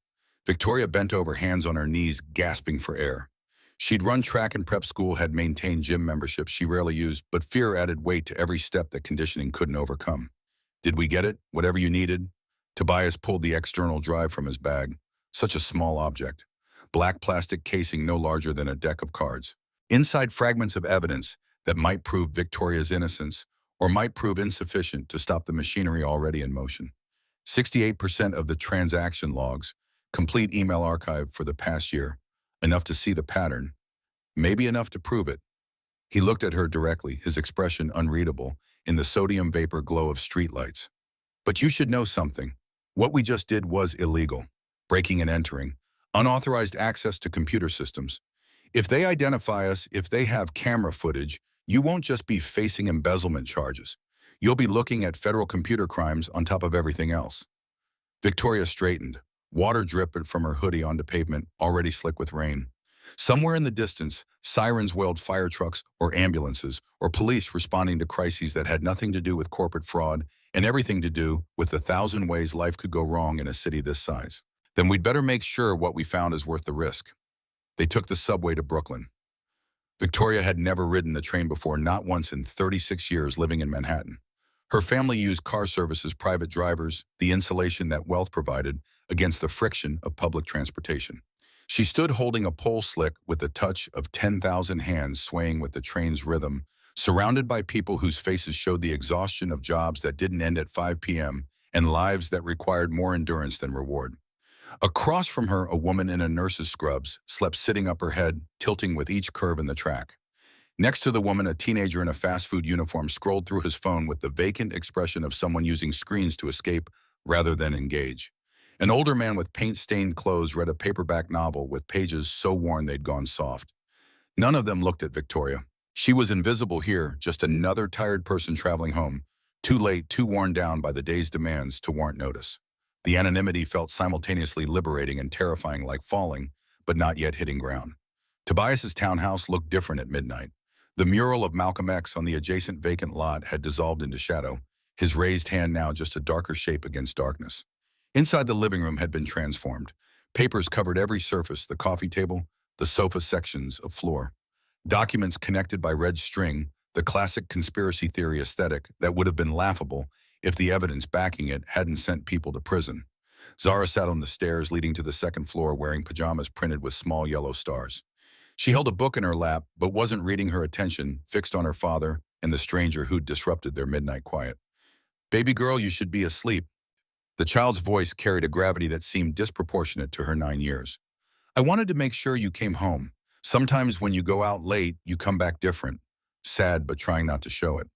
Victoria bent over, hands on her knees, gasping for air. She'd run track and prep school, had maintained gym memberships she rarely used, but fear added weight to every step that conditioning couldn't overcome. Did we get it? Whatever you needed? Tobias pulled the external drive from his bag. Such a small object. Black plastic casing no larger than a deck of cards. Inside, fragments of evidence that might prove Victoria's innocence or might prove insufficient to stop the machinery already in motion. 68% of the transaction logs, complete email archive for the past year, enough to see the pattern, maybe enough to prove it. He looked at her directly, his expression unreadable in the sodium vapor glow of streetlights. But you should know something. What we just did was illegal. Breaking and entering. Unauthorized access to computer systems. If they identify us, if they have camera footage, you won't just be facing embezzlement charges. You'll be looking at federal computer crimes on top of everything else. Victoria straightened. Water dripped from her hoodie onto pavement, already slick with rain. Somewhere in the distance, sirens wailed fire trucks or ambulances or police responding to crises that had nothing to do with corporate fraud and everything to do with the thousand ways life could go wrong in a city this size. Then we'd better make sure what we found is worth the risk. They took the subway to Brooklyn. Victoria had never ridden the train before, not once in 36 years living in Manhattan. Her family used car services, private drivers, the insulation that wealth provided against the friction of public transportation. She stood holding a pole slick with the touch of 10,000 hands swaying with the train's rhythm, surrounded by people whose faces showed the exhaustion of jobs that didn't end at 5 p.m. and lives that required more endurance than reward. Across from her, a woman in a nurse's scrubs slept sitting up her head, tilting with each curve in the track. Next to the woman, a teenager in a fast food uniform scrolled through his phone with the vacant expression of someone using screens to escape rather than engage. An older man with paint-stained clothes read a paperback novel with pages so worn they'd gone soft. None of them looked at Victoria. She was invisible here, just another tired person traveling home, too late, too worn down by the day's demands to warrant notice. The anonymity felt simultaneously liberating and terrifying, like falling, but not yet hitting ground. Tobias's townhouse looked different at midnight. The mural of Malcolm X on the adjacent vacant lot had dissolved into shadow, his raised hand now just a darker shape against darkness. Inside, the living room had been transformed. Papers covered every surface, the coffee table, the sofa sections of floor. Documents connected by red string, the classic conspiracy theory aesthetic that would have been laughable if the evidence backing it hadn't sent people to prison. Zara sat on the stairs leading to the second floor wearing pajamas printed with small yellow stars. She held a book in her lap, but wasn't reading, her attention fixed on her father and the stranger who'd disrupted their midnight quiet. "Baby girl, you should be asleep." The child's voice carried a gravity that seemed disproportionate to her 9 years. "I wanted to make sure you came home. Sometimes when you go out late, you come back different." Sad, but trying not to show it.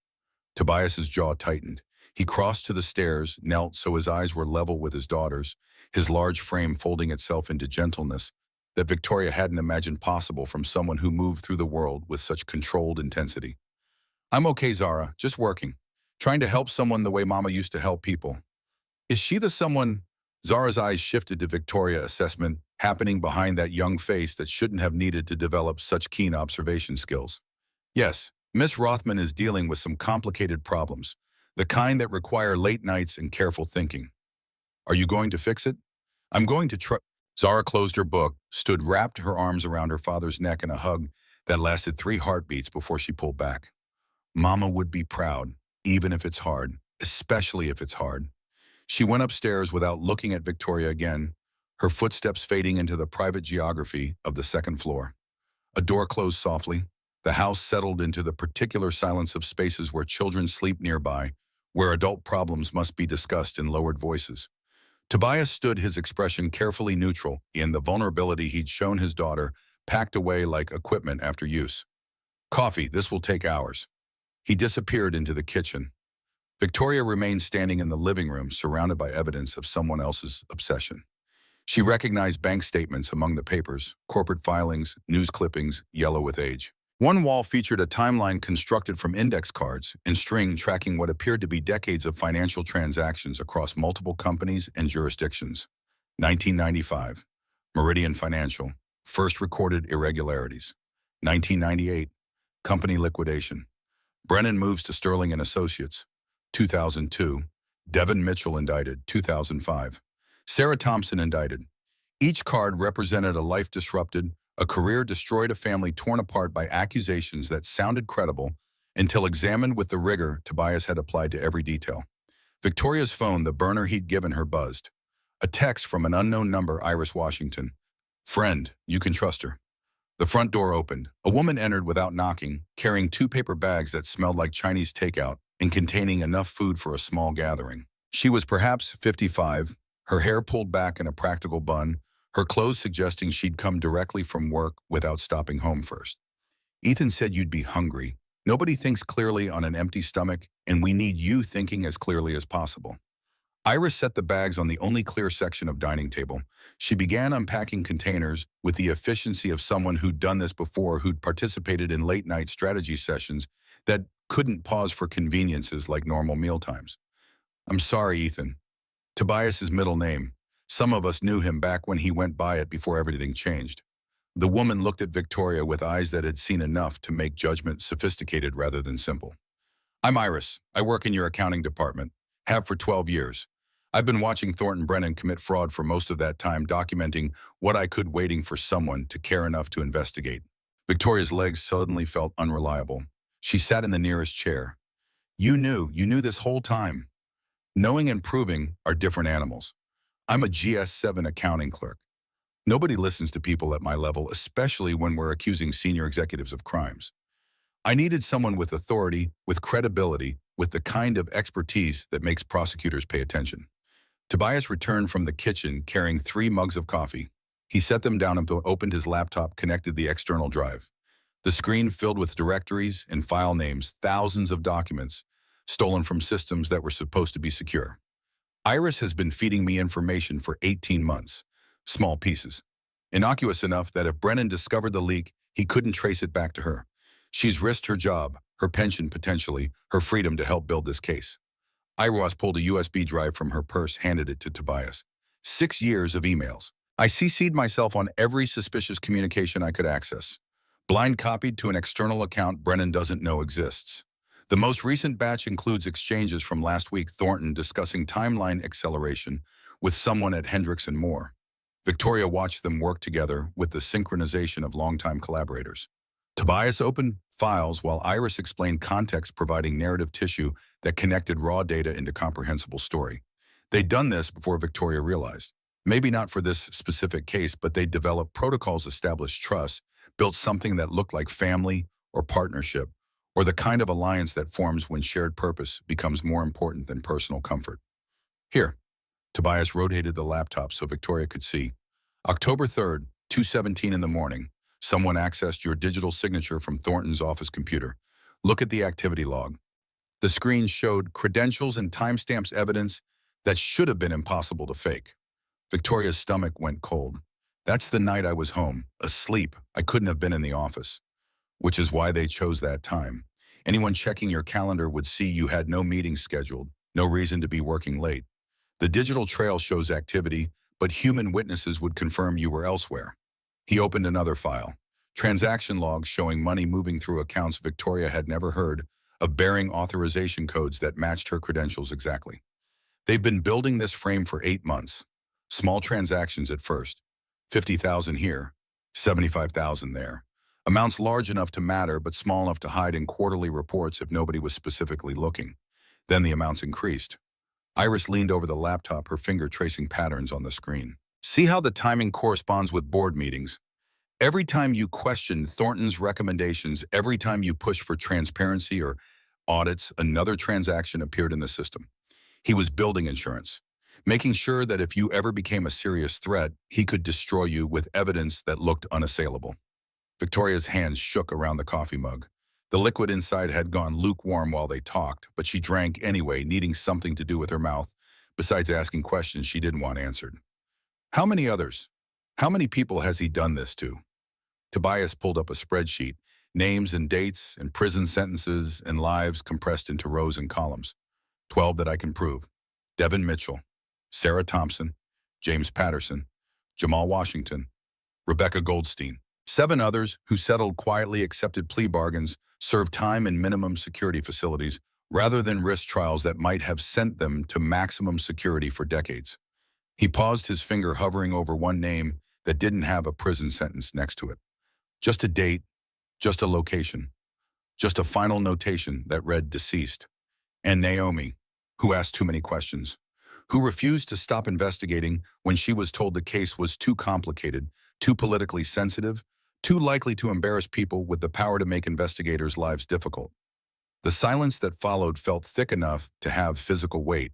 Tobias's jaw tightened. He crossed to the stairs, knelt so his eyes were level with his daughter's, his large frame folding itself into gentleness that Victoria hadn't imagined possible from someone who moved through the world with such controlled intensity. "I'm okay, Zara, just working. Trying to help someone the way Mama used to help people." "Is she the someone?" Zara's eyes shifted to Victoria, assessment happening behind that young face that shouldn't have needed to develop such keen observation skills. "Yes, Miss Rothman is dealing with some complicated problems, the kind that require late nights and careful thinking." "Are you going to fix it?" "I'm going to try." Zara closed her book, stood, wrapped her arms around her father's neck in a hug that lasted 3 heartbeats before she pulled back. "Mama would be proud, even if it's hard, especially if it's hard." She went upstairs without looking at Victoria again, her footsteps fading into the private geography of the second floor. A door closed softly. The house settled into the particular silence of spaces where children sleep nearby, where adult problems must be discussed in lowered voices. Tobias stood, his expression carefully neutral in the vulnerability he'd shown his daughter, packed away like equipment after use. "Coffee, this will take hours." He disappeared into the kitchen. Victoria remained standing in the living room, surrounded by evidence of someone else's obsession. She recognized bank statements among the papers, corporate filings, news clippings, yellow with age. One wall featured a timeline constructed from index cards and string tracking what appeared to be decades of financial transactions across multiple companies and jurisdictions. 1995, Meridian Financial, first recorded irregularities. 1998, company liquidation. Brennan moves to Sterling and Associates. 2002, Devin Mitchell indicted. 2005, Sarah Thompson indicted. Each card represented a life disrupted, a career destroyed, a family torn apart by accusations that sounded credible until examined with the rigor Tobias had applied to every detail. Victoria's phone, the burner he'd given her, buzzed. A text from an unknown number, Iris Washington. "Friend, you can trust her." The front door opened. A woman entered without knocking, carrying 2 paper bags that smelled like Chinese takeout and containing enough food for a small gathering. She was perhaps 55, her hair pulled back in a practical bun, her clothes suggesting she'd come directly from work without stopping home first. Ethan said you'd be hungry. Nobody thinks clearly on an empty stomach, and we need you thinking as clearly as possible. Iris set the bags on the only clear section of dining table. She began unpacking containers with the efficiency of someone who'd done this before, who'd participated in late-night strategy sessions that couldn't pause for conveniences like normal mealtimes. I'm sorry, Ethan. Tobias's middle name. Some of us knew him back when he went by it before everything changed. The woman looked at Victoria with eyes that had seen enough to make judgment sophisticated rather than simple. I'm Iris. I work in your accounting department. Have for 12 years. I've been watching Thornton Brennan commit fraud for most of that time, documenting what I could, waiting for someone to care enough to investigate. Victoria's legs suddenly felt unreliable. She sat in the nearest chair. You knew this whole time. Knowing and proving are different animals. I'm a GS7 accounting clerk. Nobody listens to people at my level, especially when we're accusing senior executives of crimes. I needed someone with authority, with credibility, with the kind of expertise that makes prosecutors pay attention. Tobias returned from the kitchen carrying 3 mugs of coffee. He set them down and opened his laptop, connected the external drive. The screen filled with directories and file names, thousands of documents, stolen from systems that were supposed to be secure. Iris has been feeding me information for 18 months. Small pieces. Innocuous enough that if Brennan discovered the leak, he couldn't trace it back to her. She's risked her job, her pension potentially, her freedom to help build this case. Iris pulled a USB drive from her purse, handed it to Tobias. 6 years of emails. I CC'd myself on every suspicious communication I could access. Blind copied to an external account Brennan doesn't know exists. The most recent batch includes exchanges from last week, Thornton discussing timeline acceleration with someone at Hendricks and Moore. Victoria watched them work together with the synchronization of longtime collaborators. Tobias opened files while Iris explained context, providing narrative tissue that connected raw data into comprehensible story. They'd done this before Victoria realized. Maybe not for this specific case, but they'd developed protocols, established trust, built something that looked like family or partnership, or the kind of alliance that forms when shared purpose becomes more important than personal comfort. Here, Tobias rotated the laptop so Victoria could see. October 3rd, 2:17 in the morning. Someone accessed your digital signature from Thornton's office computer. Look at the activity log. The screen showed credentials and timestamps, evidence that should have been impossible to fake. Victoria's stomach went cold. That's the night I was home, asleep. I couldn't have been in the office. Which is why they chose that time. Anyone checking your calendar would see you had no meetings scheduled, no reason to be working late. The digital trail shows activity, but human witnesses would confirm you were elsewhere. He opened another file. Transaction logs showing money moving through accounts Victoria had never heard of, bearing authorization codes that matched her credentials exactly. They've been building this frame for 8 months. Small transactions at first. 50,000 here, 75,000 there. Amounts large enough to matter but small enough to hide in quarterly reports if nobody was specifically looking. Then the amounts increased. Iris leaned over the laptop, her finger tracing patterns on the screen. See how the timing corresponds with board meetings? Every time you questioned Thornton's recommendations, every time you pushed for transparency or audits, another transaction appeared in the system. He was building insurance, making sure that if you ever became a serious threat, he could destroy you with evidence that looked unassailable. Victoria's hands shook around the coffee mug. The liquid inside had gone lukewarm while they talked, but she drank anyway, needing something to do with her mouth, besides asking questions she didn't want answered. How many others? How many people has he done this to? Tobias pulled up a spreadsheet, names and dates and prison sentences and lives compressed into rows and columns. 12 that I can prove. Devin Mitchell, Sarah Thompson, James Patterson, Jamal Washington, Rebecca Goldstein. 7 others who settled quietly, accepted plea bargains, served time in minimum security facilities, rather than risk trials that might have sent them to maximum security for decades. He paused, his finger hovering over one name that didn't have a prison sentence next to it. Just a date, just a location, just a final notation that read deceased. And Naomi, who asked too many questions, who refused to stop investigating when she was told the case was too complicated, too politically sensitive, too likely to embarrass people with the power to make investigators' lives difficult. The silence that followed felt thick enough to have physical weight.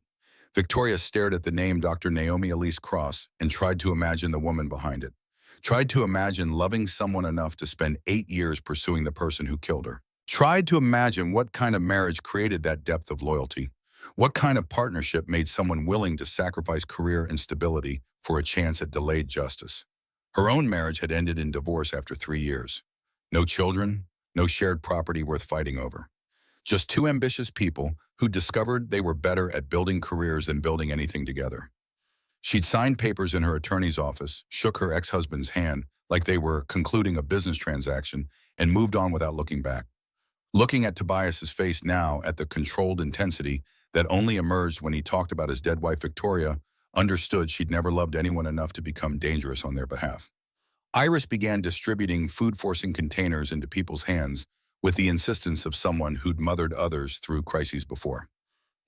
Victoria stared at the name Dr. Naomi Elise Cross and tried to imagine the woman behind it. Tried to imagine loving someone enough to spend 8 years pursuing the person who killed her. Tried to imagine what kind of marriage created that depth of loyalty. What kind of partnership made someone willing to sacrifice career and stability for a chance at delayed justice. Her own marriage had ended in divorce after 3 years. No children, no shared property worth fighting over. Just two ambitious people who discovered they were better at building careers than building anything together. She'd signed papers in her attorney's office, shook her ex-husband's hand like they were concluding a business transaction, and moved on without looking back. Looking at Tobias's face now at the controlled intensity that only emerged when he talked about his dead wife Victoria, understood she'd never loved anyone enough to become dangerous on their behalf. Iris began distributing food-forcing containers into people's hands with the insistence of someone who'd mothered others through crises before.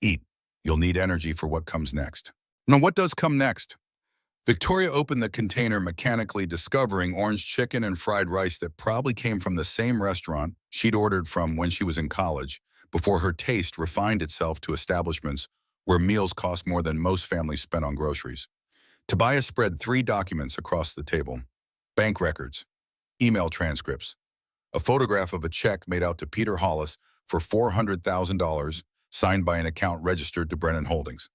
Eat. You'll need energy for what comes next. Now, what does come next? Victoria opened the container mechanically, discovering orange chicken and fried rice that probably came from the same restaurant she'd ordered from when she was in college, before her taste refined itself to establishments where meals cost more than most families spent on groceries. Tobias spread 3 documents across the table: bank records, email transcripts, a photograph of a check made out to Peter Hollis for $400,000, signed by an account registered to Brennan Holdings.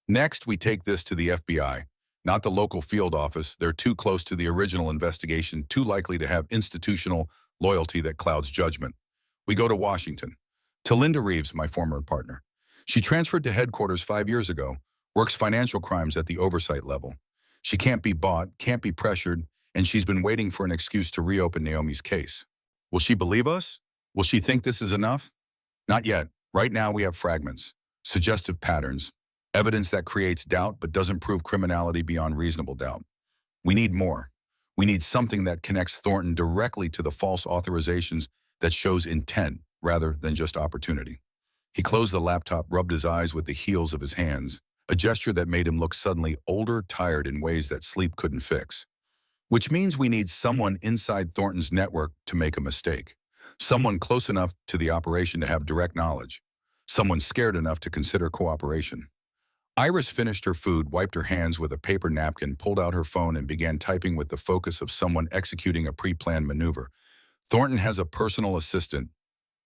Next, we take this to the FBI, not the local field office. They're too close to the original investigation, too likely to have institutional loyalty that clouds judgment. We go to Washington, to Linda Reeves, my former partner. She transferred to headquarters 5 years ago, works financial crimes at the oversight level. She can't be bought, can't be pressured, and she's been waiting for an excuse to reopen Naomi's case. Will she believe us? Will she think this is enough? Not yet. Right now we have fragments, suggestive patterns, evidence that creates doubt but doesn't prove criminality beyond reasonable doubt. We need more. We need something that connects Thornton directly to the false authorizations, that shows intent rather than just opportunity. He closed the laptop, rubbed his eyes with the heels of his hands, a gesture that made him look suddenly older, tired in ways that sleep couldn't fix. Which means we need someone inside Thornton's network to make a mistake. Someone close enough to the operation to have direct knowledge. Someone scared enough to consider cooperation. Iris finished her food, wiped her hands with a paper napkin, pulled out her phone, and began typing with the focus of someone executing a pre-planned maneuver. Thornton has a personal assistant,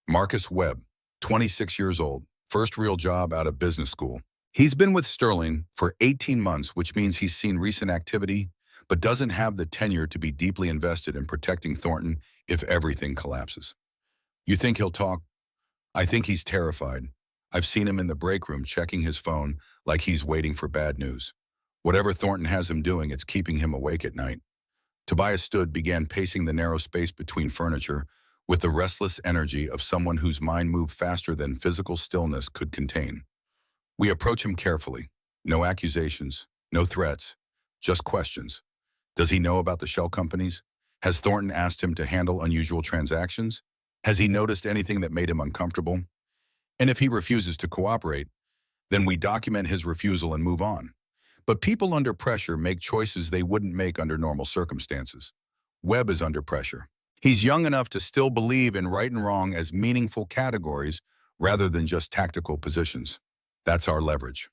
Marcus Webb, 26 years old, first real job out of business school. He's been with Sterling for 18 months, which means he's seen recent activity, but doesn't have the tenure to be deeply invested in protecting Thornton if everything collapses. You think he'll talk? I think he's terrified. I've seen him in the break room checking his phone like he's waiting for bad news. Whatever Thornton has him doing, it's keeping him awake at night. Tobias began pacing the narrow space between furniture with the restless energy of someone whose mind moved faster than physical stillness could contain. We approach him carefully. No accusations, no threats, just questions. Does he know about the shell companies? Has Thornton asked him to handle unusual transactions? Has he noticed anything that made him uncomfortable? And if he refuses to cooperate, then we document his refusal and move on. But people under pressure make choices they wouldn't make under normal circumstances. Webb is under pressure. He's young enough to still believe in right and wrong as meaningful categories rather than just tactical positions. That's our leverage.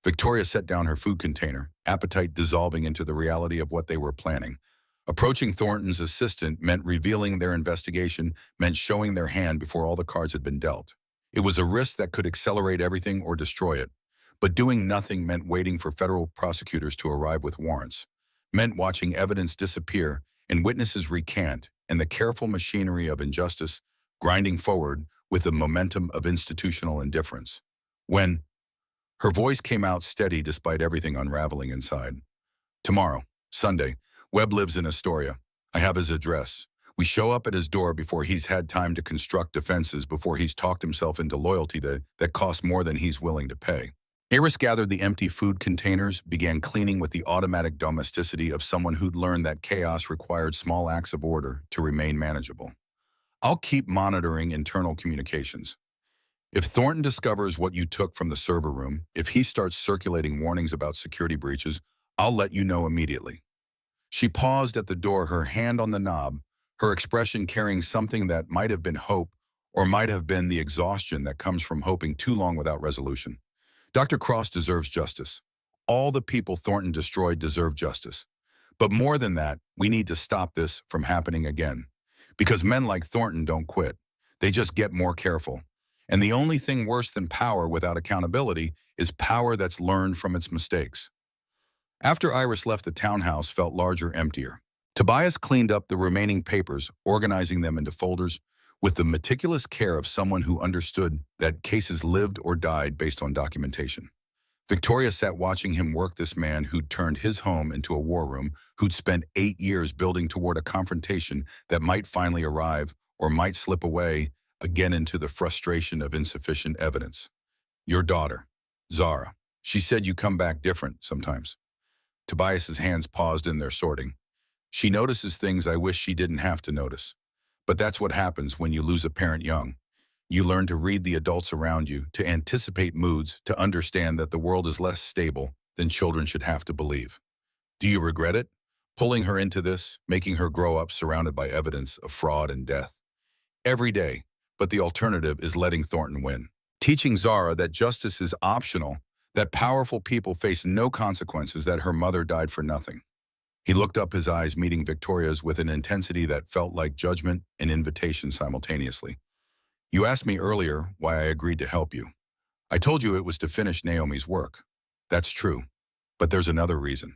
Victoria set down her food container, appetite dissolving into the reality of what they were planning. Approaching Thornton's assistant meant revealing their investigation, meant showing their hand before all the cards had been dealt. It was a risk that could accelerate everything or destroy it. But doing nothing meant waiting for federal prosecutors to arrive with warrants, meant watching evidence disappear and witnesses recant, and the careful machinery of injustice grinding forward with the momentum of institutional indifference. When her voice came out steady despite everything unraveling inside. Tomorrow, Sunday, Webb lives in Astoria. I have his address. We show up at his door before he's had time to construct defenses, before he's talked himself into loyalty that costs more than he's willing to pay. Iris gathered the empty food containers, began cleaning with the automatic domesticity of someone who'd learned that chaos required small acts of order to remain manageable. I'll keep monitoring internal communications. If Thornton discovers what you took from the server room, if he starts circulating warnings about security breaches, I'll let you know immediately. She paused at the door, her hand on the knob, her expression carrying something that might have been hope or might have been the exhaustion that comes from hoping too long without resolution. Dr. Cross deserves justice. All the people Thornton destroyed deserve justice. But more than that, we need to stop this from happening again. Because men like Thornton don't quit. They just get more careful. And the only thing worse than power without accountability is power that's learned from its mistakes. After Iris left, the townhouse felt larger, emptier. Tobias cleaned up the remaining papers, organizing them into folders, with the meticulous care of someone who understood that cases lived or died based on documentation. Victoria sat watching him work, this man who'd turned his home into a war room, who'd spent 8 years building toward a confrontation that might finally arrive or might slip away again into the frustration of insufficient evidence. Your daughter, Zara. She said you come back different sometimes. Tobias's hands paused in their sorting. She notices things I wish she didn't have to notice. But that's what happens when you lose a parent young. You learn to read the adults around you, to anticipate moods, to understand that the world is less stable than children should have to believe. Do you regret it? Pulling her into this, making her grow up surrounded by evidence of fraud and death. Every day, but the alternative is letting Thornton win. Teaching Zara that justice is optional, that powerful people face no consequences, that her mother died for nothing. He looked up, his eyes meeting Victoria's with an intensity that felt like judgment and invitation simultaneously. You asked me earlier why I agreed to help you. I told you it was to finish Naomi's work. That's true, but there's another reason.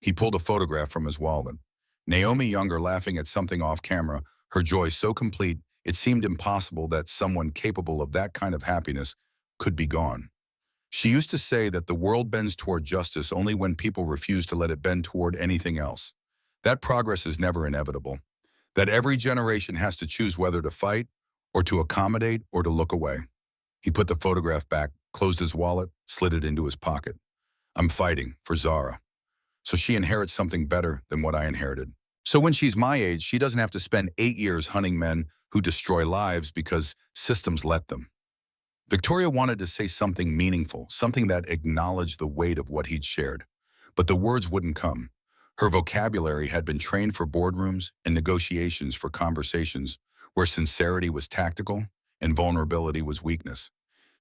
He pulled a photograph from his wallet. Naomi younger, laughing at something off camera, her joy so complete it seemed impossible that someone capable of that kind of happiness could be gone. She used to say that the world bends toward justice only when people refuse to let it bend toward anything else. That progress is never inevitable. That every generation has to choose whether to fight or to accommodate or to look away. He put the photograph back, closed his wallet, slid it into his pocket. I'm fighting for Zara, so she inherits something better than what I inherited. So when she's my age, she doesn't have to spend 8 years hunting men who destroy lives because systems let them. Victoria wanted to say something meaningful, something that acknowledged the weight of what he'd shared. But the words wouldn't come. Her vocabulary had been trained for boardrooms and negotiations, for conversations where sincerity was tactical and vulnerability was weakness.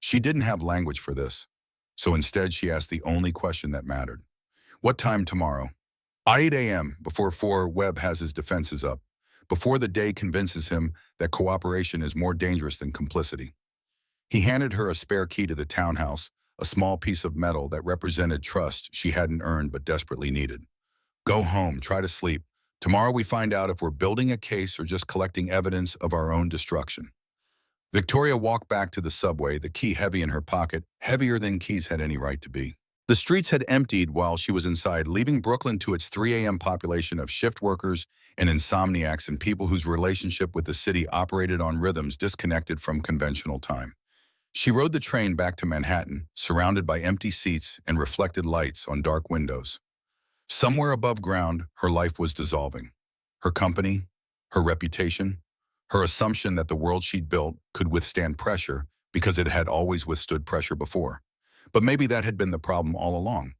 She didn't have language for this. So instead, she asked the only question that mattered. What time tomorrow? 8 a.m., before 4. Webb has his defenses up, before the day convinces him that cooperation is more dangerous than complicity. He handed her a spare key to the townhouse, a small piece of metal that represented trust she hadn't earned but desperately needed. Go home, try to sleep. Tomorrow we find out if we're building a case or just collecting evidence of our own destruction. Victoria walked back to the subway, the key heavy in her pocket, heavier than keys had any right to be. The streets had emptied while she was inside, leaving Brooklyn to its 3 a.m. population of shift workers and insomniacs and people whose relationship with the city operated on rhythms disconnected from conventional time. She rode the train back to Manhattan, surrounded by empty seats and reflected lights on dark windows. Somewhere above ground, her life was dissolving. Her company, her reputation, her assumption that the world she'd built could withstand pressure because it had always withstood pressure before. But maybe that had been the problem all along.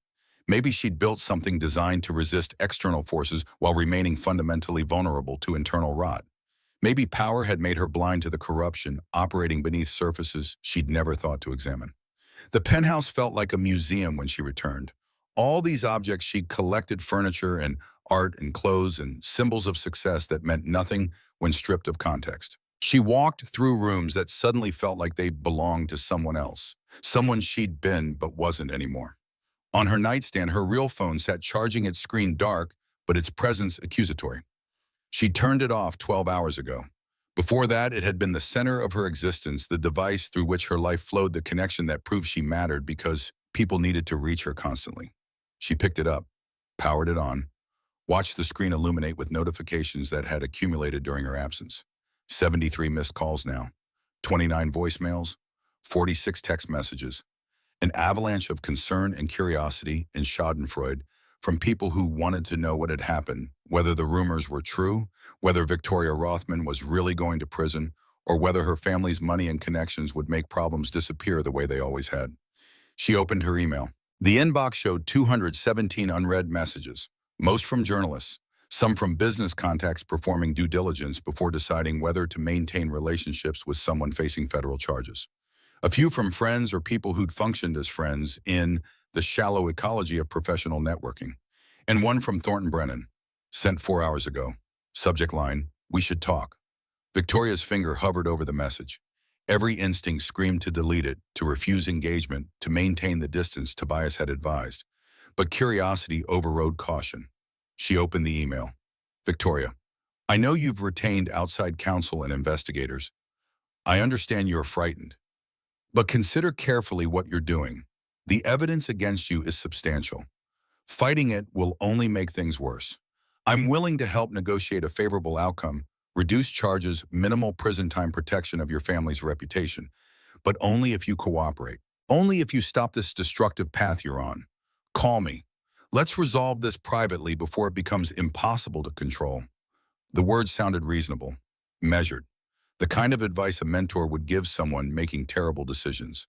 Maybe she'd built something designed to resist external forces while remaining fundamentally vulnerable to internal rot. Maybe power had made her blind to the corruption operating beneath surfaces she'd never thought to examine. The penthouse felt like a museum when she returned. All these objects she'd collected, furniture and art and clothes and symbols of success that meant nothing when stripped of context. She walked through rooms that suddenly felt like they belonged to someone else, someone she'd been but wasn't anymore. On her nightstand, her real phone sat charging, its screen dark, but its presence accusatory. She turned it off 12 hours ago. Before that, it had been the center of her existence, the device through which her life flowed, the connection that proved she mattered because people needed to reach her constantly. She picked it up, powered it on, watched the screen illuminate with notifications that had accumulated during her absence. 73 missed calls now, 29 voicemails, 46 text messages, an avalanche of concern and curiosity and schadenfreude from people who wanted to know what had happened, whether the rumors were true, whether Victoria Rothman was really going to prison, or whether her family's money and connections would make problems disappear the way they always had. She opened her email. The inbox showed 217 unread messages, most from journalists, Some from business contacts performing due diligence before deciding whether to maintain relationships with someone facing federal charges. A few from friends or people who'd functioned as friends in the shallow ecology of professional networking. And one from Thornton Brennan, sent 4 hours ago. Subject line, "We should talk." Victoria's finger hovered over the message. Every instinct screamed to delete it, to refuse engagement, to maintain the distance Tobias had advised. But curiosity overrode caution. She opened the email. Victoria, I know you've retained outside counsel and investigators. I understand you're frightened. But consider carefully what you're doing. The evidence against you is substantial. Fighting it will only make things worse. I'm willing to help negotiate a favorable outcome, reduce charges, minimal prison time protection of your family's reputation, but only if you cooperate. Only if you stop this destructive path you're on. Call me. Let's resolve this privately before it becomes impossible to control. The words sounded reasonable, measured, the kind of advice a mentor would give someone making terrible decisions.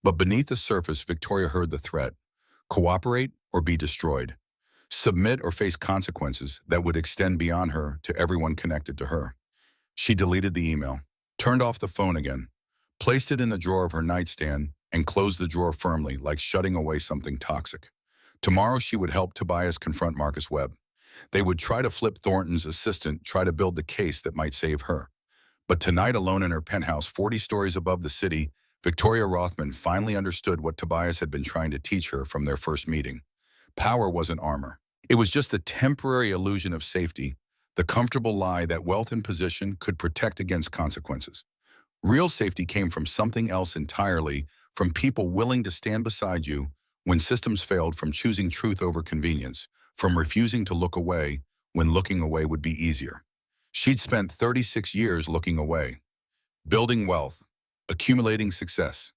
But beneath the surface, Victoria heard the threat: cooperate or be destroyed. Submit or face consequences that would extend beyond her to everyone connected to her. She deleted the email, turned off the phone again, placed it in the drawer of her nightstand, and closed the drawer firmly, like shutting away something toxic. Tomorrow she would help Tobias confront Marcus Webb. They would try to flip Thornton's assistant, try to build the case that might save her. But tonight, alone in her penthouse 40 stories above the city, Victoria Rothman finally understood what Tobias had been trying to teach her from their first meeting. Power wasn't armor. It was just the temporary illusion of safety, the comfortable lie that wealth and position could protect against consequences. Real safety came from something else entirely, from people willing to stand beside you when systems failed, from choosing truth over convenience, from refusing to look away when looking away would be easier. She'd spent 36 years looking away, building wealth, accumulating success,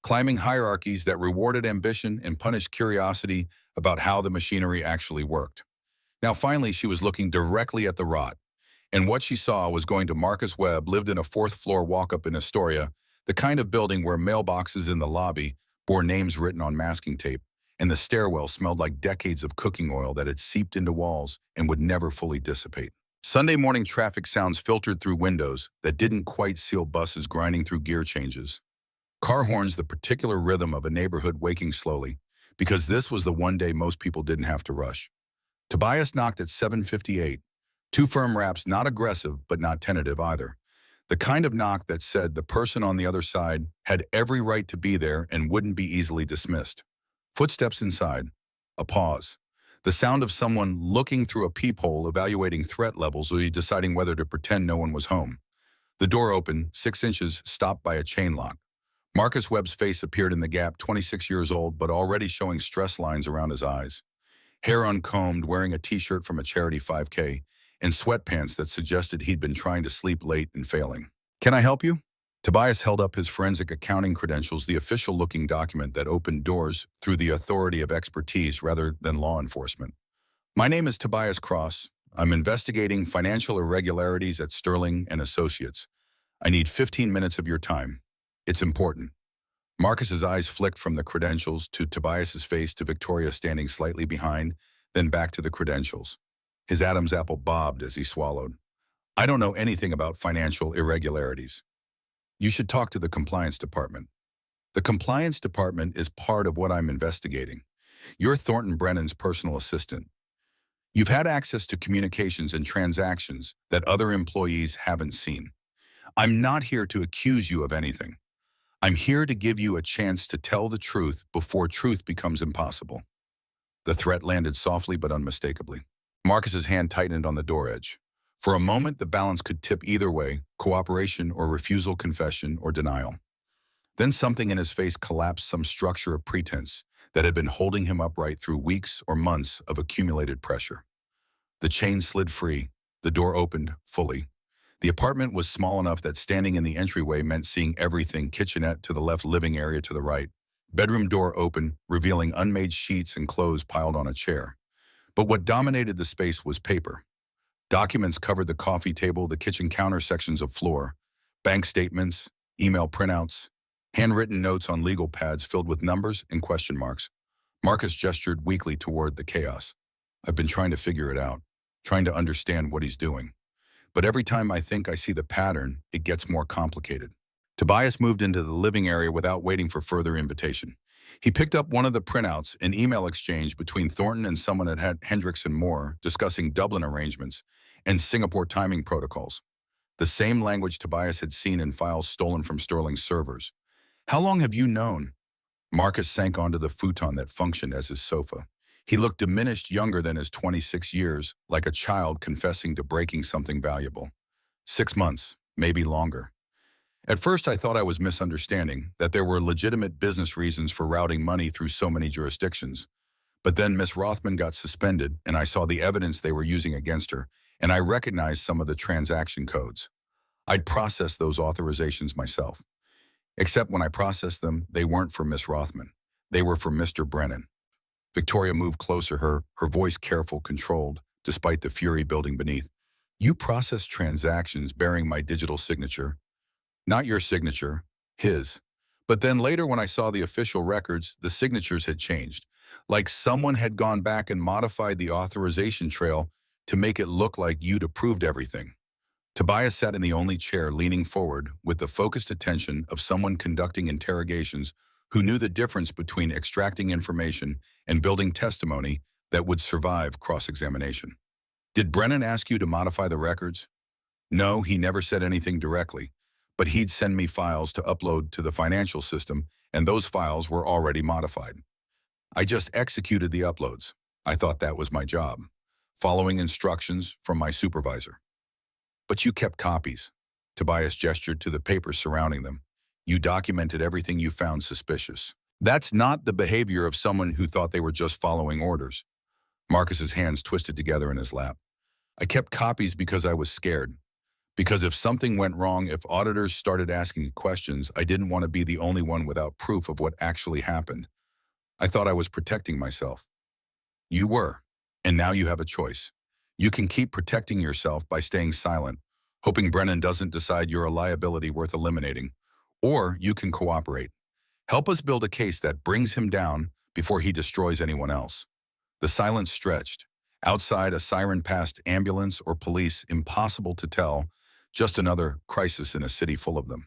climbing hierarchies that rewarded ambition and punished curiosity about how the machinery actually worked. Now finally she was looking directly at the rot, and what she saw was going to Marcus Webb lived in a fourth-floor walk-up in Astoria, the kind of building where mailboxes in the lobby bore names written on masking tape, and the stairwell smelled like decades of cooking oil that had seeped into walls and would never fully dissipate. Sunday morning traffic sounds filtered through windows that didn't quite seal buses grinding through gear changes. Car horns, the particular rhythm of a neighborhood waking slowly, because this was the one day most people didn't have to rush. Tobias knocked at 7:58. Two firm raps, not aggressive, but not tentative either. The kind of knock that said the person on the other side had every right to be there and wouldn't be easily dismissed. Footsteps inside. A pause. The sound of someone looking through a peephole, evaluating threat levels, or deciding whether to pretend no one was home. The door opened, 6 inches, stopped by a chain lock. Marcus Webb's face appeared in the gap, 26 years old, but already showing stress lines around his eyes. Hair uncombed, wearing a t-shirt from a charity 5K, and sweatpants that suggested he'd been trying to sleep late and failing. "Can I help you?" Tobias held up his forensic accounting credentials, the official-looking document that opened doors through the authority of expertise rather than law enforcement. "My name is Tobias Cross. I'm investigating financial irregularities at Sterling and Associates. I need 15 minutes of your time. It's important." Marcus's eyes flicked from the credentials to Tobias's face to Victoria standing slightly behind, then back to the credentials. His Adam's apple bobbed as he swallowed. "I don't know anything about financial irregularities. You should talk to the compliance department." "The compliance department is part of what I'm investigating. You're Thornton Brennan's personal assistant. You've had access to communications and transactions that other employees haven't seen. I'm not here to accuse you of anything. I'm here to give you a chance to tell the truth before truth becomes impossible." The threat landed softly but unmistakably. Marcus's hand tightened on the door edge. For a moment, the balance could tip either way, cooperation or refusal, confession or denial. Then something in his face collapsed, some structure of pretense that had been holding him upright through weeks or months of accumulated pressure. The chain slid free. The door opened fully. The apartment was small enough that standing in the entryway meant seeing everything: kitchenette to the left, living area to the right. Bedroom door open, revealing unmade sheets and clothes piled on a chair. But what dominated the space was paper. Documents covered the coffee table, the kitchen counter, sections of floor. Bank statements, email printouts, handwritten notes on legal pads filled with numbers and question marks. Marcus gestured weakly toward the chaos. "I've been trying to figure it out." trying to understand what he's doing. But every time I think I see the pattern, it gets more complicated. Tobias moved into the living area without waiting for further invitation. He picked up one of the printouts, an email exchange between Thornton and someone at Hendricks and Moore discussing Dublin arrangements and Singapore timing protocols. The same language Tobias had seen in files stolen from Sterling's servers. "How long have you known?" Marcus sank onto the futon that functioned as his sofa. He looked diminished, younger than his 26 years, like a child confessing to breaking something valuable. 6 months, maybe longer. At first, I thought I was misunderstanding, that there were legitimate business reasons for routing money through so many jurisdictions. But then Miss Rothman got suspended, and I saw the evidence they were using against her, and I recognized some of the transaction codes. I'd processed those authorizations myself. Except when I processed them, they weren't for Miss Rothman. They were for Mr. Brennan. Victoria moved closer, her voice careful, controlled, despite the fury building beneath. "You processed transactions bearing my digital signature. Not your signature, his. But then later when I saw the official records, the signatures had changed. Like someone had gone back and modified the authorization trail to make it look like you'd approved everything." Tobias sat in the only chair, leaning forward with the focused attention of someone conducting interrogations who knew the difference between extracting information and building testimony that would survive cross-examination. "Did Brennan ask you to modify the records?" "No, he never said anything directly, but he'd send me files to upload to the financial system, and those files were already modified. I just executed the uploads. I thought that was my job, following instructions from my supervisor." "But you kept copies." Tobias gestured to the papers surrounding them. "You documented everything you found suspicious." "That's not the behavior of someone who thought they were just following orders." Marcus's hands twisted together in his lap. "I kept copies because I was scared. Because if something went wrong, if auditors started asking questions, I didn't want to be the only one without proof of what actually happened. I thought I was protecting myself." "You were. And now you have a choice. You can keep protecting yourself by staying silent, hoping Brennan doesn't decide you're a liability worth eliminating. Or you can cooperate. Help us build a case that brings him down before he destroys anyone else." The silence stretched. Outside, a siren passed, ambulance or police, impossible to tell, just another crisis in a city full of them.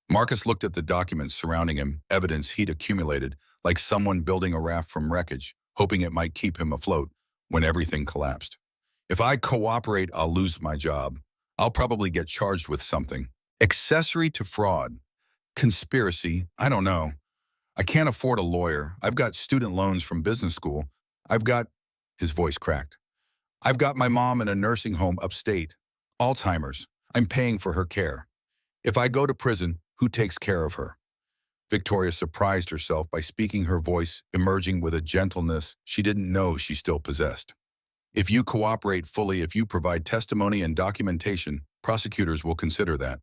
Marcus looked at the documents surrounding him, evidence he'd accumulated, like someone building a raft from wreckage, hoping it might keep him afloat when everything collapsed. "If I cooperate, I'll lose my job. I'll probably get charged with something. Accessory to fraud. Conspiracy, I don't know. I can't afford a lawyer. I've got student loans from business school. I've got," his voice cracked, "I've got my mom in a nursing home upstate. Alzheimer's. I'm paying for her care. If I go to prison, who takes care of her?" Victoria surprised herself by speaking, her voice emerging with a gentleness she didn't know she still possessed. "If you cooperate fully, if you provide testimony and documentation, prosecutors will consider that.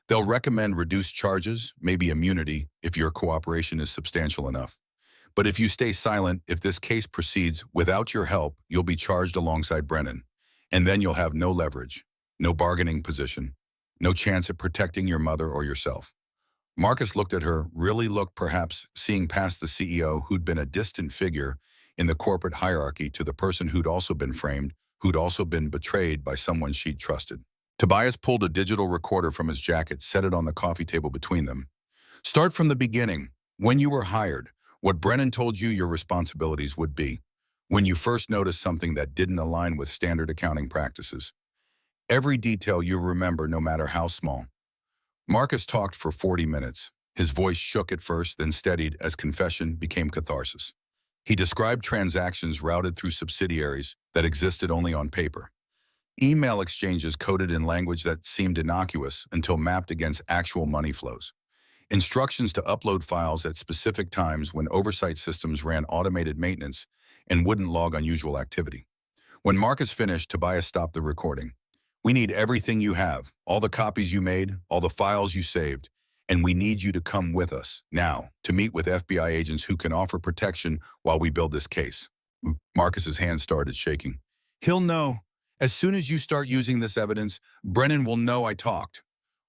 They'll recommend reduced charges, maybe immunity, if your cooperation is substantial enough. But if you stay silent, if this case proceeds without your help, you'll be charged alongside Brennan. And then you'll have no leverage, no bargaining position, no chance at protecting your mother or yourself." Marcus looked at her, really looked, perhaps seeing past the CEO who'd been a distant figure in the corporate hierarchy to the person who'd also been framed, who'd also been betrayed by someone she'd trusted. Tobias pulled a digital recorder from his jacket, set it on the coffee table between them. "Start from the beginning. When you were hired, what Brennan told you your responsibilities would be. When you first noticed something that didn't align with standard accounting practices. Every detail you remember, no matter how small." Marcus talked for 40 minutes. His voice shook at first, then steadied as confession became catharsis. He described transactions routed through subsidiaries that existed only on paper. Email exchanges coded in language that seemed innocuous until mapped against actual money flows. Instructions to upload files at specific times when oversight systems ran automated maintenance and wouldn't log unusual activity. When Marcus finished, Tobias stopped the recording. "We need everything you have, all the copies you made, all the files you saved, and we need you to come with us, now, to meet with FBI agents who can offer protection while we build this case." Marcus's hands started shaking. "He'll know. As soon as you start using this evidence, Brennan will know I talked.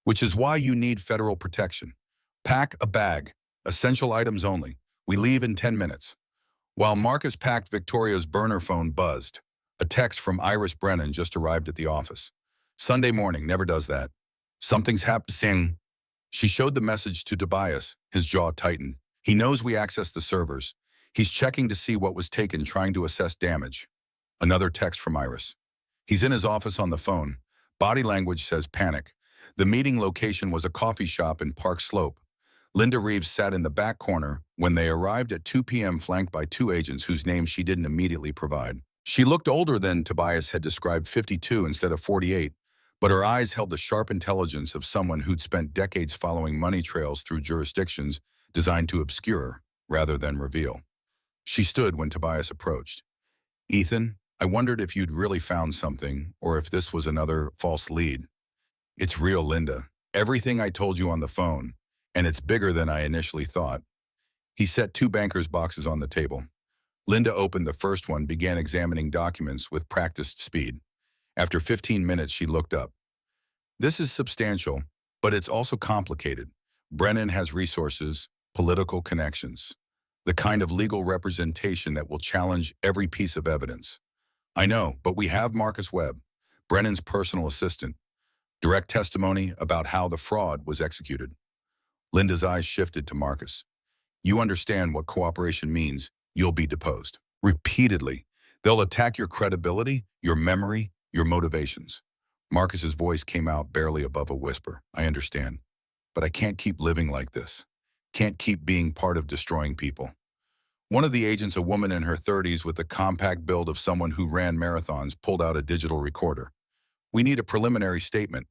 Which is why you need federal protection. Pack a bag. Essential items only. We leave in 10 minutes." While Marcus packed, Victoria's burner phone buzzed. A text from Iris Brennan just arrived at the office. Sunday morning, never does that. Something's happening. She showed the message to Tobias, his jaw tightened. He knows we accessed the servers. He's checking to see what was taken, trying to assess damage. Another text from Iris. He's in his office on the phone. Body language says panic. The meeting location was a coffee shop in Park Slope. Linda Reeves sat in the back corner when they arrived at 2 p.m. flanked by two agents whose names she didn't immediately provide. She looked older than Tobias had described, 52 instead of 48, but her eyes held the sharp intelligence of someone who'd spent decades following money trails through jurisdictions designed to obscure rather than reveal. She stood when Tobias approached. Ethan, I wondered if you'd really found something or if this was another false lead. It's real, Linda. Everything I told you on the phone, and it's bigger than I initially thought. He set two bankers' boxes on the table. Linda opened the first one, began examining documents with practiced speed. After 15 minutes, she looked up. This is substantial, but it's also complicated. Brennan has resources, political connections, the kind of legal representation that will challenge every piece of evidence. I know, but we have Marcus Webb, Brennan's personal assistant, direct testimony about how the fraud was executed. Linda's eyes shifted to Marcus. You understand what cooperation means. You'll be deposed. Repeatedly. They'll attack your credibility, your memory, your motivations. Marcus's voice came out barely above a whisper. I understand, but I can't keep living like this. Can't keep being part of destroying people. One of the agents, a woman in her 30s with the compact build of someone who ran marathons, pulled out a digital recorder. We need a preliminary statement.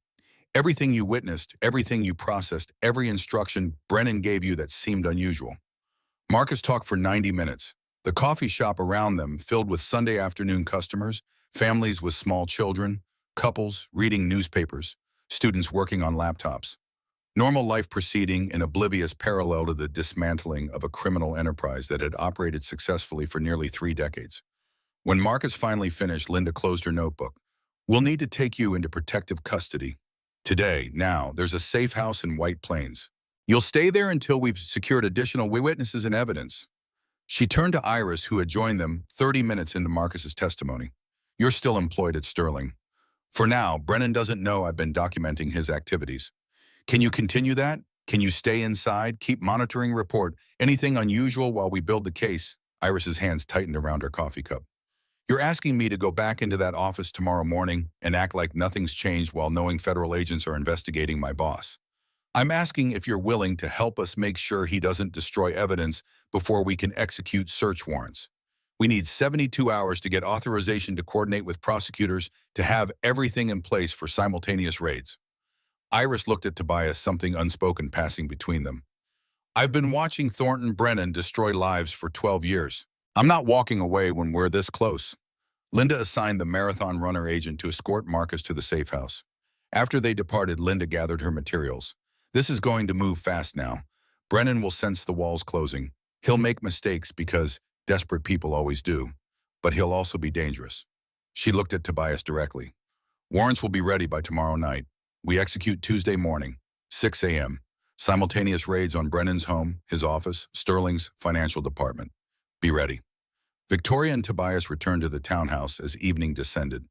Everything you witnessed, everything you processed, every instruction Brennan gave you that seemed unusual. Marcus talked for 90 minutes. The coffee shop around them filled with Sunday afternoon customers, families with small children, couples reading newspapers, students working on laptops. Normal life proceeding in oblivious parallel to the dismantling of a criminal enterprise that had operated successfully for nearly 3 decades. When Marcus finally finished, Linda closed her notebook. We'll need to take you into protective custody. Today, now, there's a safe house in White Plains. You'll stay there until we've secured additional witnesses and evidence. She turned to Iris, who had joined them 30 minutes into Marcus's testimony. You're still employed at Sterling. For now, Brennan doesn't know I've been documenting his activities. Can you continue that? Can you stay inside, keep monitoring, report anything unusual while we build the case? Iris's hands tightened around her coffee cup. You're asking me to go back into that office tomorrow morning and act like nothing's changed while knowing federal agents are investigating my boss. I'm asking if you're willing to help us make sure he doesn't destroy evidence before we can execute search warrants. We need 72 hours to get authorization to coordinate with prosecutors to have everything in place for simultaneous raids. Iris looked at Tobias, something unspoken passing between them. I've been watching Thornton Brennan destroy lives for 12 years. I'm not walking away when we're this close. Linda assigned the marathon runner agent to escort Marcus to the safe house. After they departed, Linda gathered her materials. This is going to move fast now. Brennan will sense the walls closing. He'll make mistakes because desperate people always do, but he'll also be dangerous. She looked at Tobias directly. Warrants will be ready by tomorrow night. We execute Tuesday morning, 6 a.m. Simultaneous raids on Brennan's home, his office, Sterling's financial department. Be ready. Victoria and Tobias returned to the townhouse as evening descended.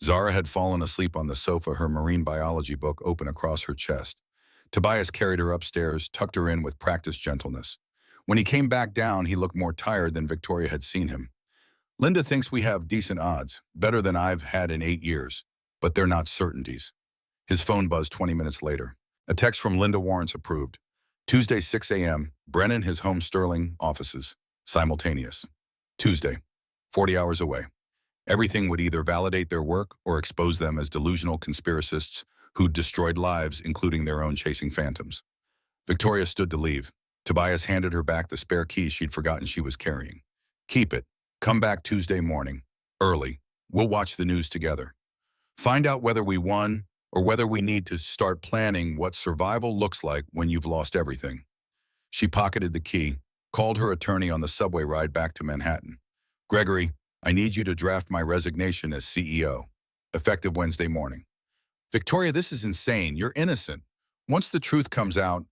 Zara had fallen asleep on the sofa, her marine biology book open across her chest. Tobias carried her upstairs, tucked her in with practiced gentleness. When he came back down, he looked more tired than Victoria had seen him. Linda thinks we have decent odds, better than I've had in 8 years, but they're not certainties. His phone buzzed 20 minutes later. A text from Linda: warrants approved. Tuesday, 6 a.m., Brennan, his home, Sterling offices. Simultaneous. Tuesday, 40 hours away. Everything would either validate their work or expose them as delusional conspiracists who'd destroyed lives, including their own, chasing phantoms. Victoria stood to leave. Tobias handed her back the spare key she'd forgotten she was carrying. Keep it. Come back Tuesday morning. Early. We'll watch the news together. Find out whether we won or whether we need to start planning what survival looks like when you've lost everything. She pocketed the key, called her attorney on the subway ride back to Manhattan. Gregory, I need you to draft my resignation as CEO, effective Wednesday morning. Victoria, this is insane. You're innocent. Once the truth comes out,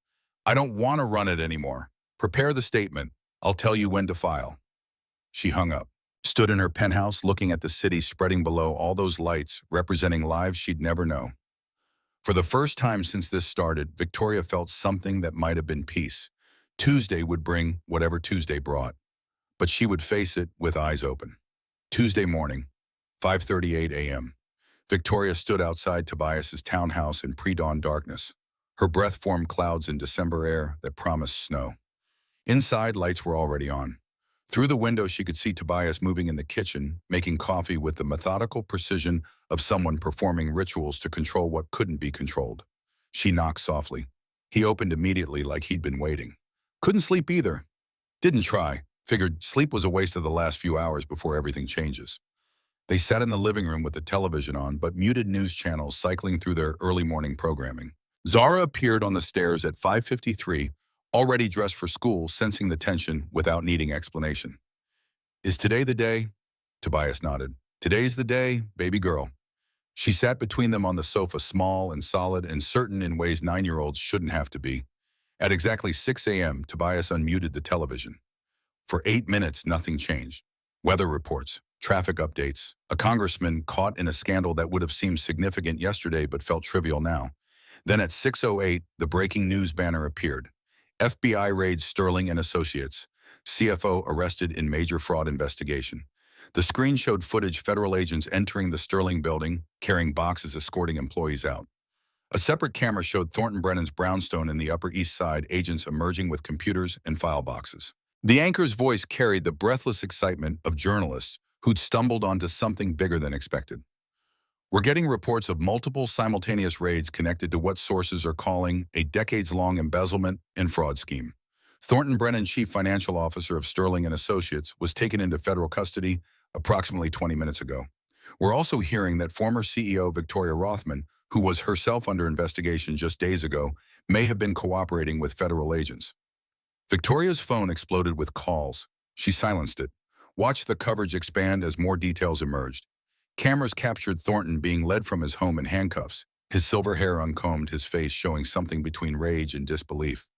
I don't want to run it anymore. Prepare the statement. I'll tell you when to file. She hung up. stood in her penthouse looking at the city spreading below all those lights representing lives she'd never know. For the first time since this started, Victoria felt something that might have been peace. Tuesday would bring whatever Tuesday brought, but she would face it with eyes open. Tuesday morning, 5:38 a.m. Victoria stood outside Tobias's townhouse in pre-dawn darkness. Her breath formed clouds in December air that promised snow. Inside, lights were already on. Through the window, she could see Tobias moving in the kitchen, making coffee with the methodical precision of someone performing rituals to control what couldn't be controlled. She knocked softly. He opened immediately like he'd been waiting. Couldn't sleep either. Didn't try. Figured sleep was a waste of the last few hours before everything changes. They sat in the living room with the television on, but muted news channels cycling through their early morning programming. Zara appeared on the stairs at 5:53, already dressed for school, sensing the tension without needing explanation. Is today the day? Tobias nodded. Today's the day, baby girl. She sat between them on the sofa, small and solid and certain in ways 9-year-olds shouldn't have to be. At exactly 6 a.m., Tobias unmuted the television. For 8 minutes, nothing changed. Weather reports, traffic updates, a congressman caught in a scandal that would have seemed significant yesterday but felt trivial now. Then at 6:08, the breaking news banner appeared. FBI raids Sterling and Associates. CFO arrested in major fraud investigation. The screen showed footage federal agents entering the Sterling building, carrying boxes escorting employees out. A separate camera showed Thornton Brennan's brownstone in the Upper East Side, agents emerging with computers and file boxes. The anchor's voice carried the breathless excitement of journalists who'd stumbled onto something bigger than expected. We're getting reports of multiple simultaneous raids connected to what sources are calling a decades-long embezzlement and fraud scheme. Thornton Brennan, chief financial officer of Sterling and Associates, was taken into federal custody approximately 20 minutes ago. We're also hearing that former CEO Victoria Rothman, who was herself under investigation just days ago, may have been cooperating with federal agents. Victoria's phone exploded with calls. She silenced it. Watched the coverage expand as more details emerged. Cameras captured Thornton being led from his home in handcuffs, his silver hair uncombed, his face showing something between rage and disbelief.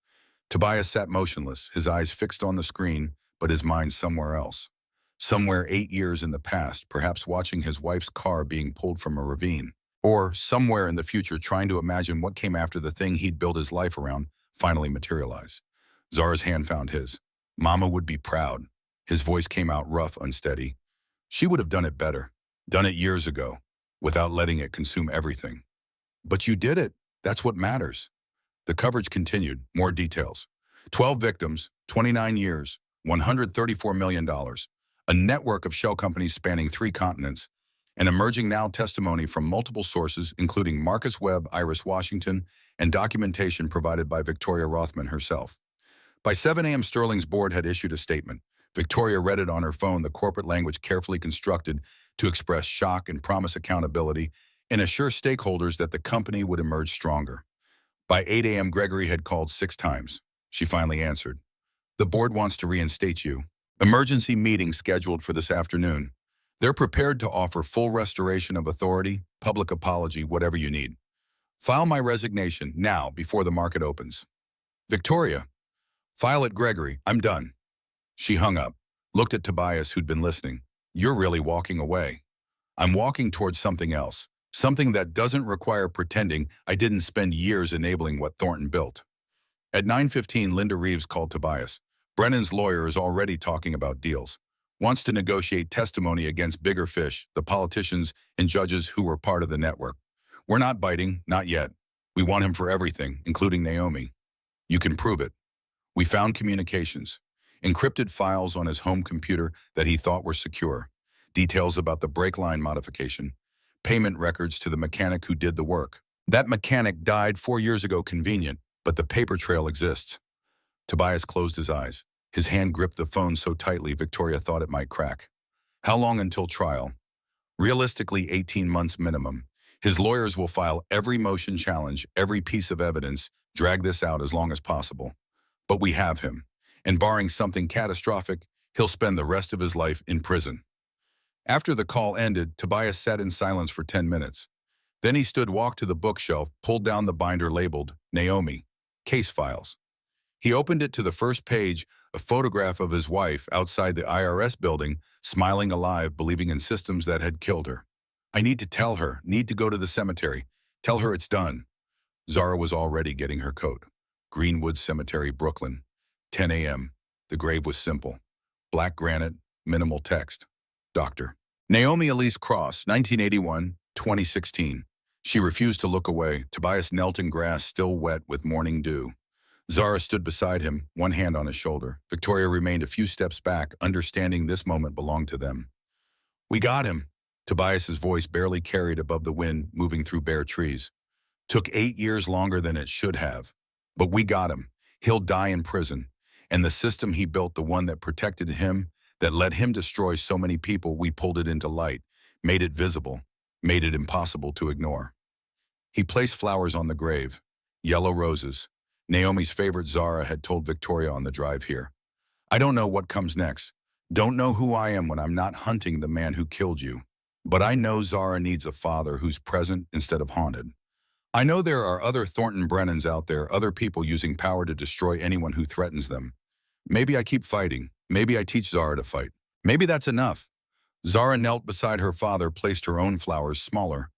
Tobias sat motionless, his eyes fixed on the screen, but his mind somewhere else. Somewhere 8 years in the past, perhaps watching his wife's car being pulled from a ravine. Or somewhere in the future trying to imagine what came after the thing he'd built his life around finally materialized. Zara's hand found his. Mama would be proud. His voice came out rough, unsteady. She would have done it better. Done it years ago, without letting it consume everything. But you did it. That's what matters. The coverage continued, more details. 12 victims, 29 years, $134 million, a network of shell companies spanning 3 continents, and emerging now testimony from multiple sources, including Marcus Webb, Iris Washington, and documentation provided by Victoria Rothman herself. By 7 a.m., Sterling's board had issued a statement. Victoria read it on her phone, the corporate language carefully constructed to express shock and promise accountability and assure stakeholders that the company would emerge stronger. By 8 a.m., Gregory had called 6 times. She finally answered. The board wants to reinstate you. Emergency meeting scheduled for this afternoon. They're prepared to offer full restoration of authority, public apology, whatever you need. File my resignation now before the market opens. Victoria, file it, Gregory. I'm done. She hung up, looked at Tobias, who'd been listening. You're really walking away. I'm walking towards something else, something that doesn't require pretending I didn't spend years enabling what Thornton built. At 9:15, Linda Reeves called Tobias. Brennan's lawyer is already talking about deals. Wants to negotiate testimony against bigger fish, the politicians and judges who were part of the network. We're not biting, not yet. We want him for everything, including Naomi. You can prove it. We found communications, encrypted files on his home computer that he thought were secure, details about the brake line modification, payment records to the mechanic who did the work. That mechanic died 4 years ago, convenient, but the paper trail exists. Tobias closed his eyes. His hand gripped the phone so tightly Victoria thought it might crack. How long until trial? Realistically, 18 months minimum. His lawyers will file every motion challenge, every piece of evidence, drag this out as long as possible. But we have him, and barring something catastrophic, he'll spend the rest of his life in prison. After the call ended, Tobias sat in silence for 10 minutes. Then he walked to the bookshelf, pulled down the binder labeled Naomi, case files. He opened it to the first page, a photograph of his wife outside the IRS building, smiling alive, believing in systems that had killed her. I need to tell her, need to go to the cemetery. Tell her it's done. Zara was already getting her coat. Greenwood Cemetery, Brooklyn. 10 a.m. The grave was simple. Black granite, minimal text. Dr. Naomi Elise Cross, 1981, 2016. She refused to look away. Tobias knelt in grass, still wet with morning dew. Zara stood beside him, one hand on his shoulder. Victoria remained a few steps back, understanding this moment belonged to them. We got him. Tobias's voice barely carried above the wind, moving through bare trees. Took 8 years longer than it should have. But we got him. He'll die in prison. And the system he built, the one that protected him, that let him destroy so many people, we pulled it into light, made it visible, made it impossible to ignore. He placed flowers on the grave, yellow roses. Naomi's favorite. Zara had told Victoria on the drive here. I don't know what comes next. Don't know who I am when I'm not hunting the man who killed you. But I know Zara needs a father who's present instead of haunted. I know there are other Thornton Brennans out there, other people using power to destroy anyone who threatens them. Maybe I keep fighting. Maybe I teach Zara to fight. Maybe that's enough. Zara knelt beside her father, placed her own flowers, smaller,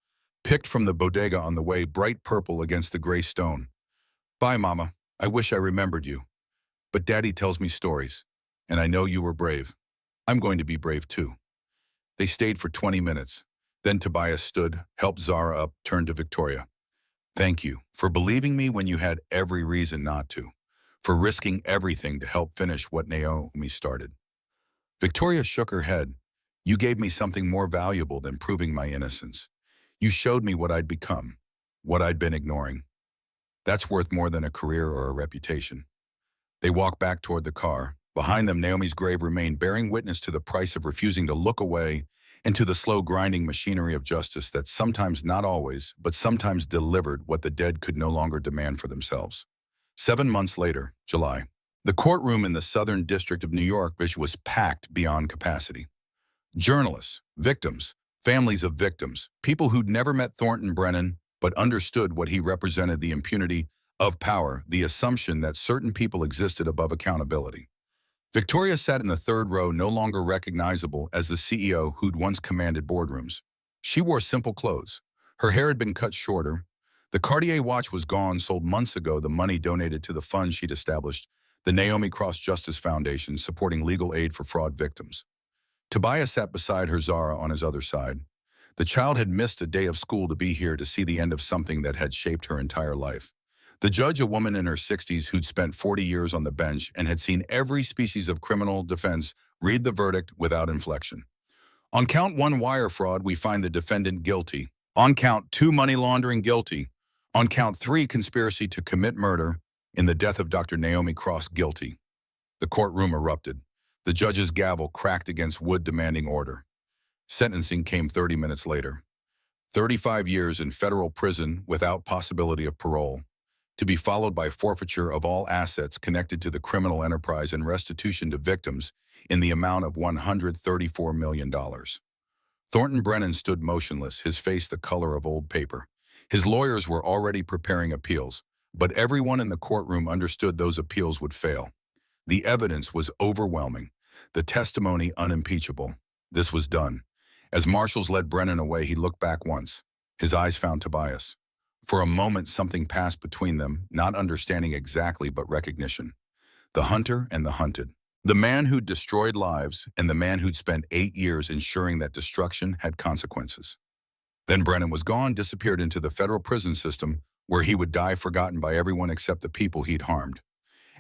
picked from the bodega on the way, bright purple against the gray stone. Bye, Mama. I wish I remembered you. But Daddy tells me stories, and I know you were brave. I'm going to be brave too. They stayed for 20 minutes. Then Tobias stood, helped Zara up, turned to Victoria. Thank you for believing me when you had every reason not to, for risking everything to help finish what Naomi started. Victoria shook her head. You gave me something more valuable than proving my innocence. You showed me what I'd become, what I'd been ignoring. That's worth more than a career or a reputation. They walked back toward the car. Behind them, Naomi's grave remained, bearing witness to the price of refusing to look away and to the slow grinding machinery of justice that sometimes, not always, but sometimes delivered what the dead could no longer demand for themselves. 7 months later, July. The courtroom in the Southern District of New York was packed beyond capacity. Journalists, victims, families of victims, people who'd never met Thornton Brennan but understood what he represented, the impunity of power, the assumption that certain people existed above accountability. Victoria sat in the third row, no longer recognizable as the CEO who'd once commanded boardrooms. She wore simple clothes. Her hair had been cut shorter. The Cartier watch was gone, sold months ago, the money donated to the fund she'd established, the Naomi Cross Justice Foundation, supporting legal aid for fraud victims. Tobias sat beside her, Zara on his other side. The child had missed a day of school to be here to see the end of something that had shaped her entire life. The judge, a woman in her 60s who'd spent 40 years on the bench and had seen every species of criminal defense, read the verdict without inflection. On count 1, wire fraud, we find the defendant guilty. On count 2, money laundering, guilty. On count 3, conspiracy to commit murder in the death of Dr. Naomi Cross, guilty. The courtroom erupted. The judge's gavel cracked against wood, demanding order. Sentencing came 30 minutes later. 35 years in federal prison without possibility of parole, to be followed by forfeiture of all assets connected to the criminal enterprise and restitution to victims in the amount of $134 million. Thornton Brennan stood motionless, his face the color of old paper. His lawyers were already preparing appeals, but everyone in the courtroom understood those appeals would fail. The evidence was overwhelming, the testimony unimpeachable. This was done. As marshals led Brennan away, he looked back once. His eyes found Tobias. For a moment, something passed between them, not understanding exactly, but recognition. The hunter and the hunted. The man who'd destroyed lives and the man who'd spent 8 years ensuring that destruction had consequences. Then Brennan was gone, disappeared into the federal prison system, where he would die forgotten by everyone except the people he'd harmed.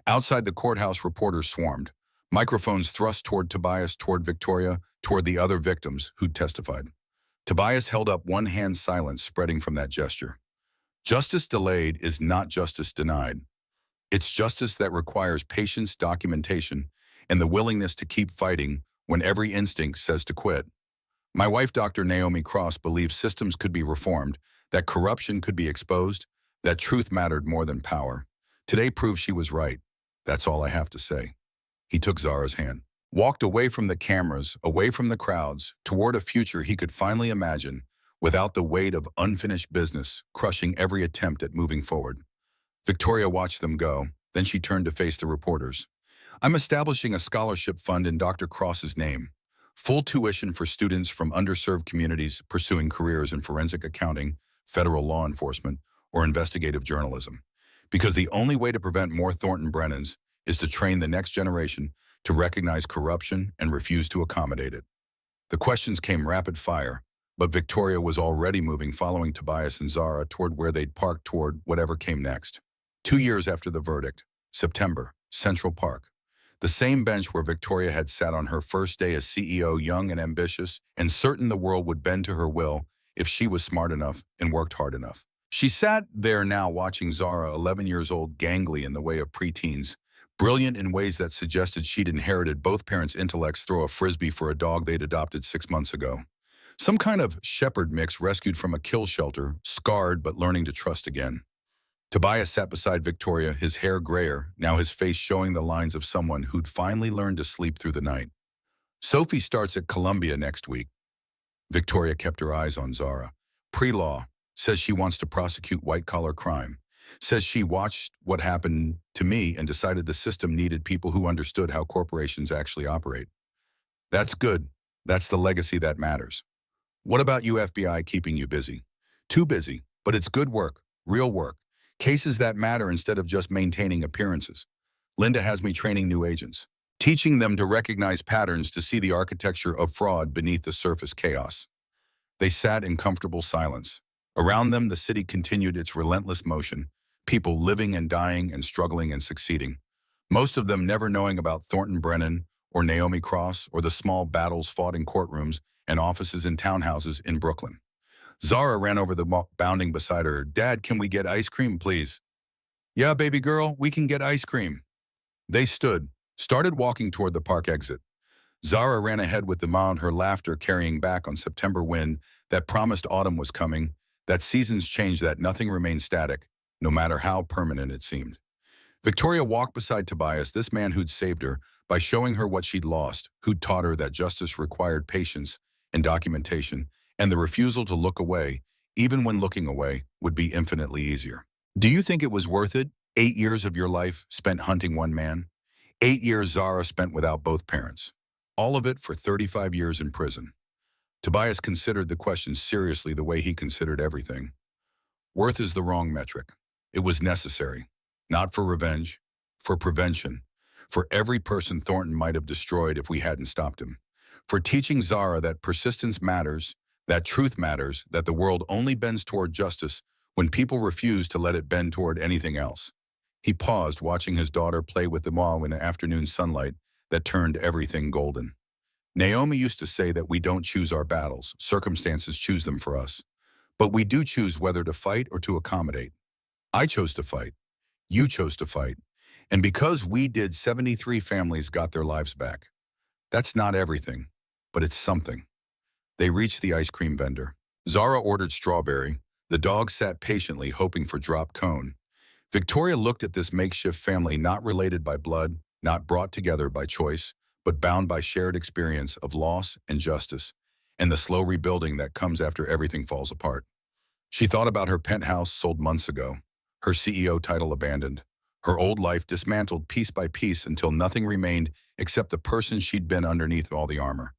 Outside the courthouse, reporters swarmed. Microphones thrust toward Tobias, toward Victoria, toward the other victims who'd testified. Tobias held up one hand, silence spreading from that gesture. Justice delayed is not justice denied. It's justice that requires patience, documentation, and the willingness to keep fighting when every instinct says to quit. My wife, Dr. Naomi Cross, believes systems could be reformed, that corruption could be exposed, that truth mattered more than power. Today proves she was right. That's all I have to say. He took Zara's hand, walked away from the cameras, away from the crowds, toward a future he could finally imagine, without the weight of unfinished business crushing every attempt at moving forward. Victoria watched them go, Then she turned to face the reporters. I'm establishing a scholarship fund in Dr. Cross's name. Full tuition for students from underserved communities pursuing careers in forensic accounting, federal law enforcement, or investigative journalism. Because the only way to prevent more Thornton Brennans is to train the next generation to recognize corruption and refuse to accommodate it. The questions came rapid fire, but Victoria was already moving following Tobias and Zara toward where they'd parked toward whatever came next. 2 years after the verdict, September, Central Park. The same bench where Victoria had sat on her first day as CEO, young and ambitious, and certain the world would bend to her will if she was smart enough and worked hard enough. She sat there now watching Zara, 11 years old, gangly in the way of preteens, brilliant in ways that suggested she'd inherited both parents' intellects, throw a frisbee for a dog they'd adopted 6 months ago. Some kind of shepherd mix rescued from a kill shelter, scarred but learning to trust again. Tobias sat beside Victoria, his hair grayer, now his face showing the lines of someone who'd finally learned to sleep through the night. Sophie starts at Columbia next week. Victoria kept her eyes on Zara. Pre-law, says she wants to prosecute white-collar crime. Says she watched what happened to me and decided the system needed people who understood how corporations actually operate. That's good. That's the legacy that matters. What about you, FBI, keeping you busy? Too busy, but it's good work, real work. Cases that matter instead of just maintaining appearances. Linda has me training new agents, teaching them to recognize patterns, to see the architecture of fraud beneath the surface chaos. They sat in comfortable silence. Around them, the city continued its relentless motion, people living and dying and struggling and succeeding. Most of them never knowing about Thornton Brennan or Naomi Cross or the small battles fought in courtrooms and offices in townhouses in Brooklyn. Zara ran over the bounding beside her. Dad, can we get ice cream, please? Yeah, baby girl, we can get ice cream. They started walking toward the park exit. Zara ran ahead with the mound, her laughter carrying back on September wind that promised autumn was coming, that seasons change, that nothing remained static, no matter how permanent it seemed. Victoria walked beside Tobias, this man who'd saved her by showing her what she'd lost, who'd taught her that justice required patience and documentation, and the refusal to look away, even when looking away, would be infinitely easier. Do you think it was worth it? 8 years of your life spent hunting one man? 8 years Zara spent without both parents. All of it for 35 years in prison. Tobias considered the question seriously, the way he considered everything. Worth is the wrong metric. It was necessary. Not for revenge, for prevention. For every person Thornton might have destroyed if we hadn't stopped him. For teaching Zara that persistence matters, that truth matters, that the world only bends toward justice when people refuse to let it bend toward anything else. He paused, watching his daughter play with the ball in the afternoon sunlight that turned everything golden. Naomi used to say that we don't choose our battles, circumstances choose them for us. But we do choose whether to fight or to accommodate. I chose to fight. You chose to fight. And because we did, 73 families got their lives back. That's not everything, but it's something. They reached the ice cream vendor. Zara ordered strawberry. The dog sat patiently, hoping for drop cone. Victoria looked at this makeshift family, not related by blood, not brought together by choice, but bound by shared experience of loss and justice, and the slow rebuilding that comes after everything falls apart. She thought about her penthouse sold months ago, her CEO title abandoned, her old life dismantled piece by piece until nothing remained except the person she'd been underneath all the armor.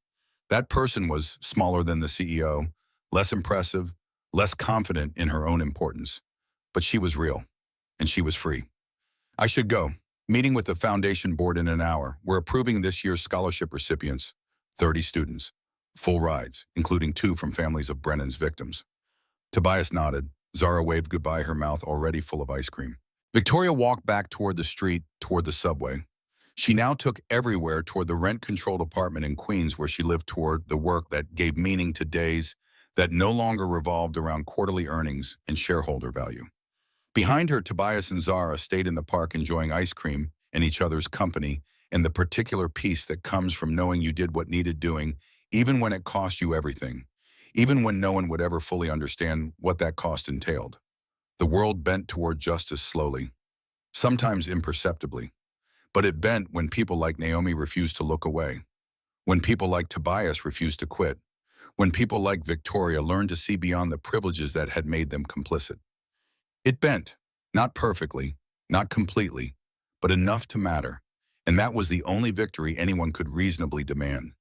That person was smaller than the CEO, less impressive, less confident in her own importance. But she was real, and she was free. I should go. Meeting with the foundation board in an hour. We're approving this year's scholarship recipients, 30 students. Full rides, including 2 from families of Brennan's victims. Tobias nodded. Zara waved goodbye, her mouth already full of ice cream. Victoria walked back toward the street, toward the subway. She now took everywhere, toward the rent-controlled apartment in Queens where she lived, toward the work that gave meaning to days, that no longer revolved around quarterly earnings and shareholder value. Behind her, Tobias and Zara stayed in the park enjoying ice cream and each other's company, and the particular peace that comes from knowing you did what needed doing, even when it cost you everything, even when no one would ever fully understand what that cost entailed. The world bent toward justice slowly, sometimes imperceptibly. But it bent when people like Naomi refused to look away, when people like Tobias refused to quit, when people like Victoria learned to see beyond the privileges that had made them complicit. It bent, not perfectly, not completely, but enough to matter. And that was the only victory anyone could reasonably demand.